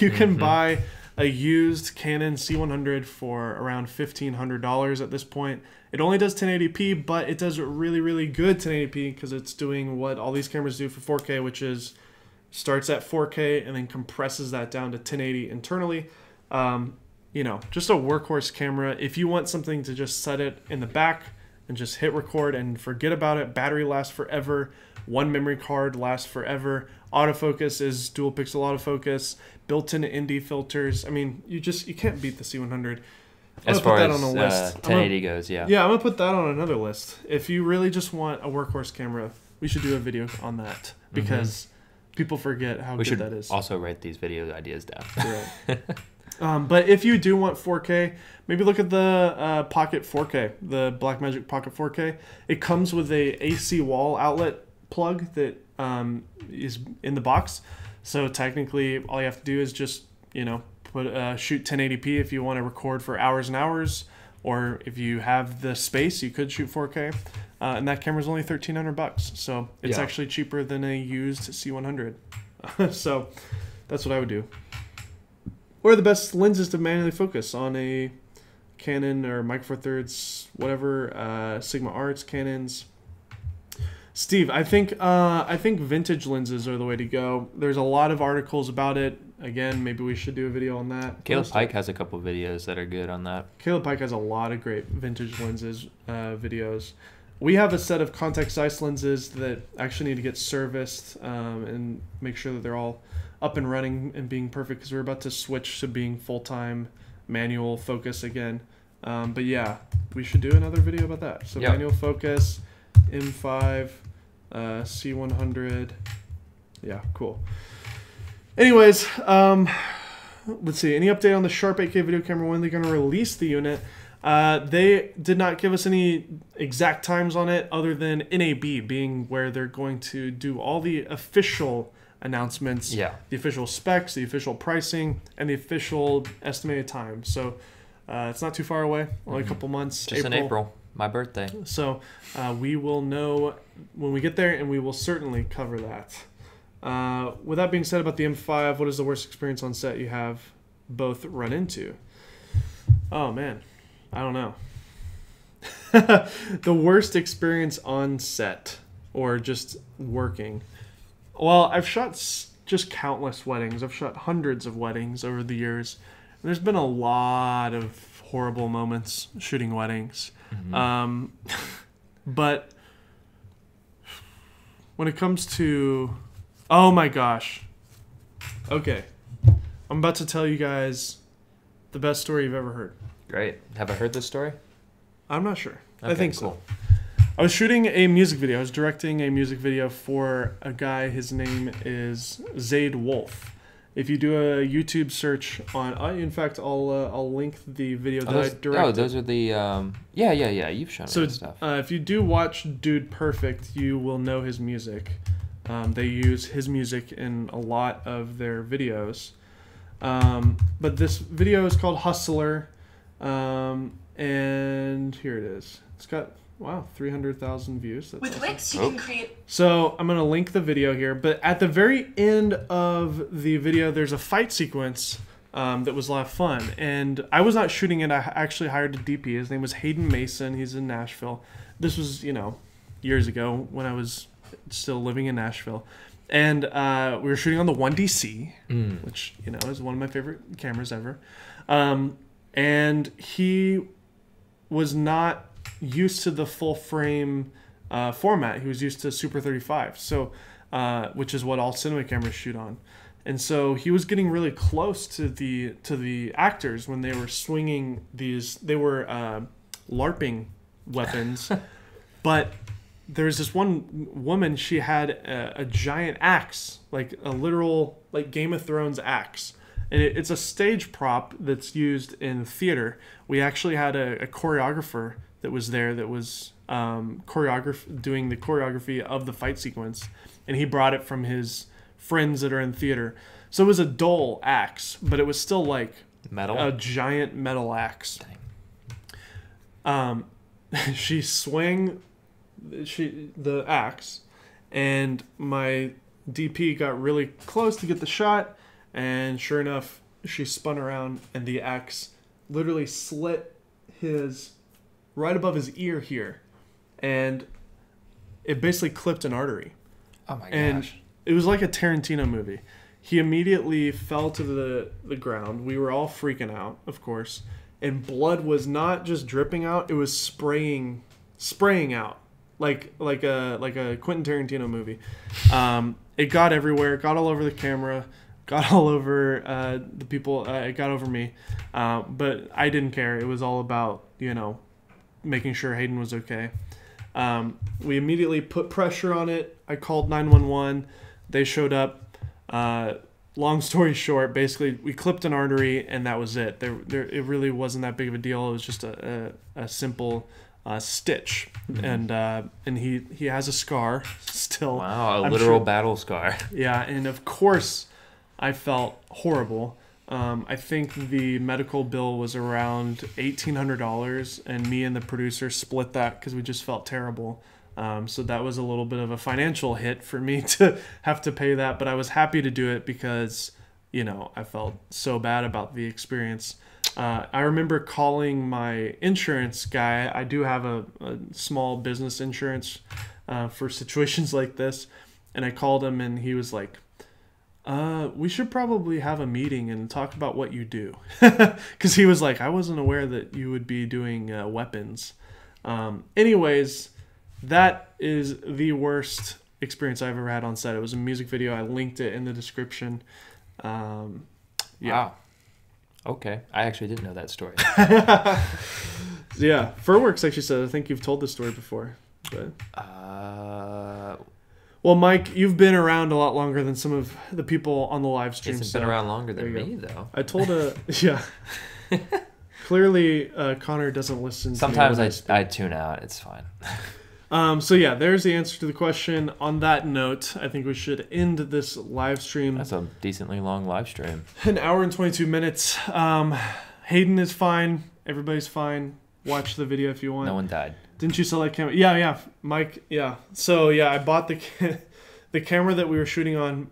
You can buy a used Canon C100 for around $1,500 at this point. It only does 1080p, but it does really, really good 1080p because it's doing what all these cameras do for 4K, which is starts at 4K and then compresses that down to 1080 internally. Just a workhorse camera. If you want something to just set it in the back and just hit record and forget about it, battery lasts forever, one memory card lasts forever, autofocus is dual pixel autofocus, built-in ND filters. I mean, you can't beat the C100. As far as 1080 goes, yeah. Yeah, I'm going to put that on another list. If you really just want a workhorse camera, we should do a video on that because people forget how good that is. We should also write these video ideas down. Right. But if you do want 4K, maybe look at the Pocket 4K, the Blackmagic Pocket 4K. It comes with a AC wall outlet plug that is in the box. So technically, all you have to do is just shoot 1080p if you want to record for hours and hours, or if you have the space, you could shoot 4K. And that camera's only $1,300, so it's actually cheaper than a used C100. So that's what I would do. What are the best lenses to manually focus on a Canon or Micro Four Thirds, whatever, Sigma Arts, Canons? Steve, I think vintage lenses are the way to go. There's a lot of articles about it. Again, maybe we should do a video on that. Caleb Pike has a couple videos that are good on that. Caleb Pike has a lot of great vintage lenses videos. We have a set of contact Zeiss lenses that actually need to get serviced and make sure that they're all up and running and being perfect, because we're about to switch to being full-time manual focus again. But yeah, we should do another video about that. So manual focus, M5, C100. Yeah, cool. Anyways, let's see. Any update on the Sharp 8K video camera? When are they going to release the unit? They did not give us any exact times on it, other than NAB being where they're going to do all the official announcements, the official specs, the official pricing, and the official estimated time. So it's not too far away, only a couple months. Just in April, my birthday. So we will know when we get there, and we will certainly cover that. With that being said, about the M5, what is the worst experience on set you have both run into? Oh man, I don't know. The worst experience on set or just working. Well, I've shot just countless weddings. I've shot hundreds of weddings over the years. And there's been a lot of horrible moments shooting weddings. But when it comes to... Oh my gosh. Okay. I'm about to tell you guys the best story you've ever heard. Great. Have I heard this story? I'm not sure. Okay, I think so. I was shooting a music video. I was directing a music video for a guy. His name is Zaid Wolf. If you do a YouTube search on... in fact, I'll link the video that I directed. Oh, those are the... Yeah. You've shown me stuff. If you do watch Dude Perfect, you will know his music. They use his music in a lot of their videos. But this video is called Hustler. And here it is. It's got... Wow, 300,000 views. That's With awesome. Wix, you can create... So I'm going to link the video here. But at the very end of the video, there's a fight sequence that was a lot of fun. And I was not shooting it. I actually hired a DP. His name was Hayden Mason. He's in Nashville. This was, years ago when I was still living in Nashville. And we were shooting on the 1DC, which, you know, is one of my favorite cameras ever. And he was not used to the full frame format. He was used to Super 35, so which is what all cinema cameras shoot on. And so he was getting really close to the actors when they were swinging these. They were LARPing weapons, but there's this one woman. She had a giant axe, like a literal like Game of Thrones axe, and it's a stage prop that's used in theater. We actually had a choreographer that was there that was doing the choreography of the fight sequence, and he brought it from his friends that are in theater. So it was a dull axe, but it was still like metal, a giant metal axe. She swung the axe, and my DP got really close to get the shot, and sure enough, she spun around, and the axe literally slit his right above his ear here, and it basically clipped an artery. Oh my gosh. And it was like a Tarantino movie. He immediately fell to the ground. We were all freaking out, of course. And blood was not just dripping out, it was spraying out. Like a Quentin Tarantino movie. It got everywhere, it got all over the camera, got all over the people, it got over me. But I didn't care. It was all about, you know, making sure Hayden was okay. We immediately put pressure on it. I called 911. They showed up. Long story short, basically we clipped an artery and that was it. It really wasn't that big of a deal. It was just a simple stitch, and he has a scar still. Wow, a literal battle scar. Yeah, and of course I felt horrible. I think the medical bill was around $1,800, and me and the producer split that because we just felt terrible. So that was a little bit of a financial hit for me to have to pay that, but I was happy to do it because, you know, I felt so bad about the experience. I remember calling my insurance guy. I do have a small business insurance for situations like this, and I called him, and he was like, we should probably have a meeting and talk about what you do. Because he was like, I wasn't aware that you would be doing weapons. Anyways, that is the worst experience I've ever had on set. It was a music video. I linked it in the description. Yeah. Wow. Okay. I actually didn't know that story. Yeah. Furworks actually said, I think you've told this story before. But well, Mike, you've been around a lot longer than some of the people on the live stream. It's been around longer than me, though. I told yeah. Clearly, Connor doesn't listen. Sometimes I tune out. It's fine. So yeah, there's the answer to the question. On that note, I think we should end this live stream. That's a decently long live stream. An hour and 22 minutes. Hayden is fine. Everybody's fine. Watch the video if you want. No one died. Didn't you sell that camera? Yeah, Mike. Yeah. So yeah, I bought the camera that we were shooting on.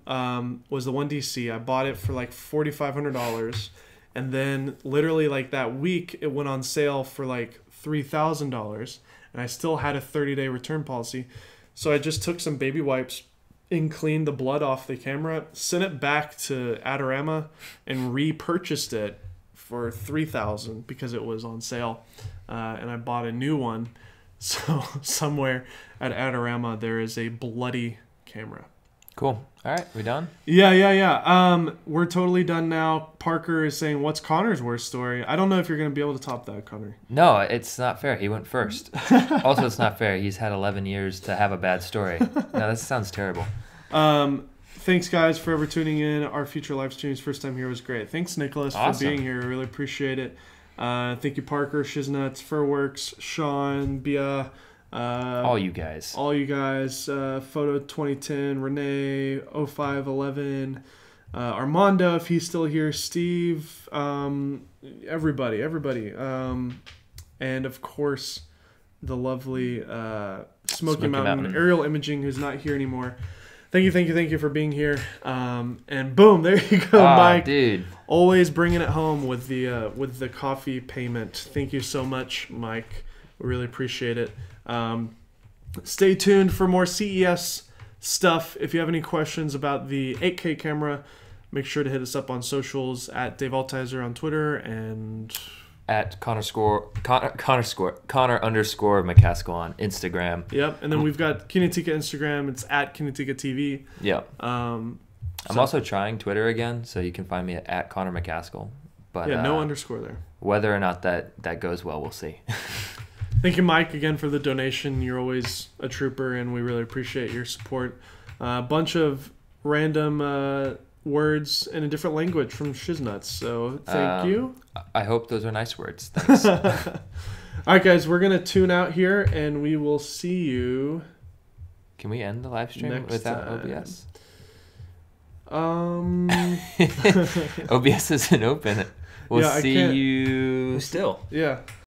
Was the 1DC. I bought it for like $4,500, and then literally like that week it went on sale for like $3,000. And I still had a 30-day return policy. So I just took some baby wipes and cleaned the blood off the camera, sent it back to Adorama, and repurchased it for $3,000 because it was on sale. And I bought a new one. So somewhere at Adorama, there is a bloody camera. Cool. All right, we done? Yeah. We're totally done now. Parker is saying, what's Connor's worst story? I don't know if you're going to be able to top that, Connor. No, it's not fair. He went first. Also, it's not fair. He's had 11 years to have a bad story. No, this sounds terrible. Thanks, guys, for ever tuning in. Our future live streams, first time here was great. Thanks, Nicholas, for being here. I really appreciate it. Thank you, Parker, Shiznuts, Furworks, Sean, Bia. All you guys, Photo 2010, Renee, 0511, Armando, if he's still here, Steve, everybody, and of course the lovely Smoky Mountain Aerial Imaging, who's not here anymore. Thank you for being here. And boom, there you go, Mike. Dude, always bringing it home with the coffee payment. Thank you so much, Mike. We really appreciate it. Stay tuned for more CES stuff. If you have any questions about the 8K camera, make sure to hit us up on socials at Dave Altizer on Twitter and at Connor _ McCaskill on Instagram. Yep, and then we've got Kinotika Instagram. It's at Kinotika TV. Yep. I'm also trying Twitter again, so you can find me at Connor McCaskill. But yeah, no underscore there. Whether or not that goes well, we'll see. Thank you, Mike, again for the donation. You're always a trooper, and we really appreciate your support. A bunch of random words in a different language from Shiznuts, so thank you. I hope those are nice words. Thanks. All right, guys, we're going to tune out here, and we will see you. Can we end the live stream without OBS? OBS isn't open. We'll see you still. Yeah.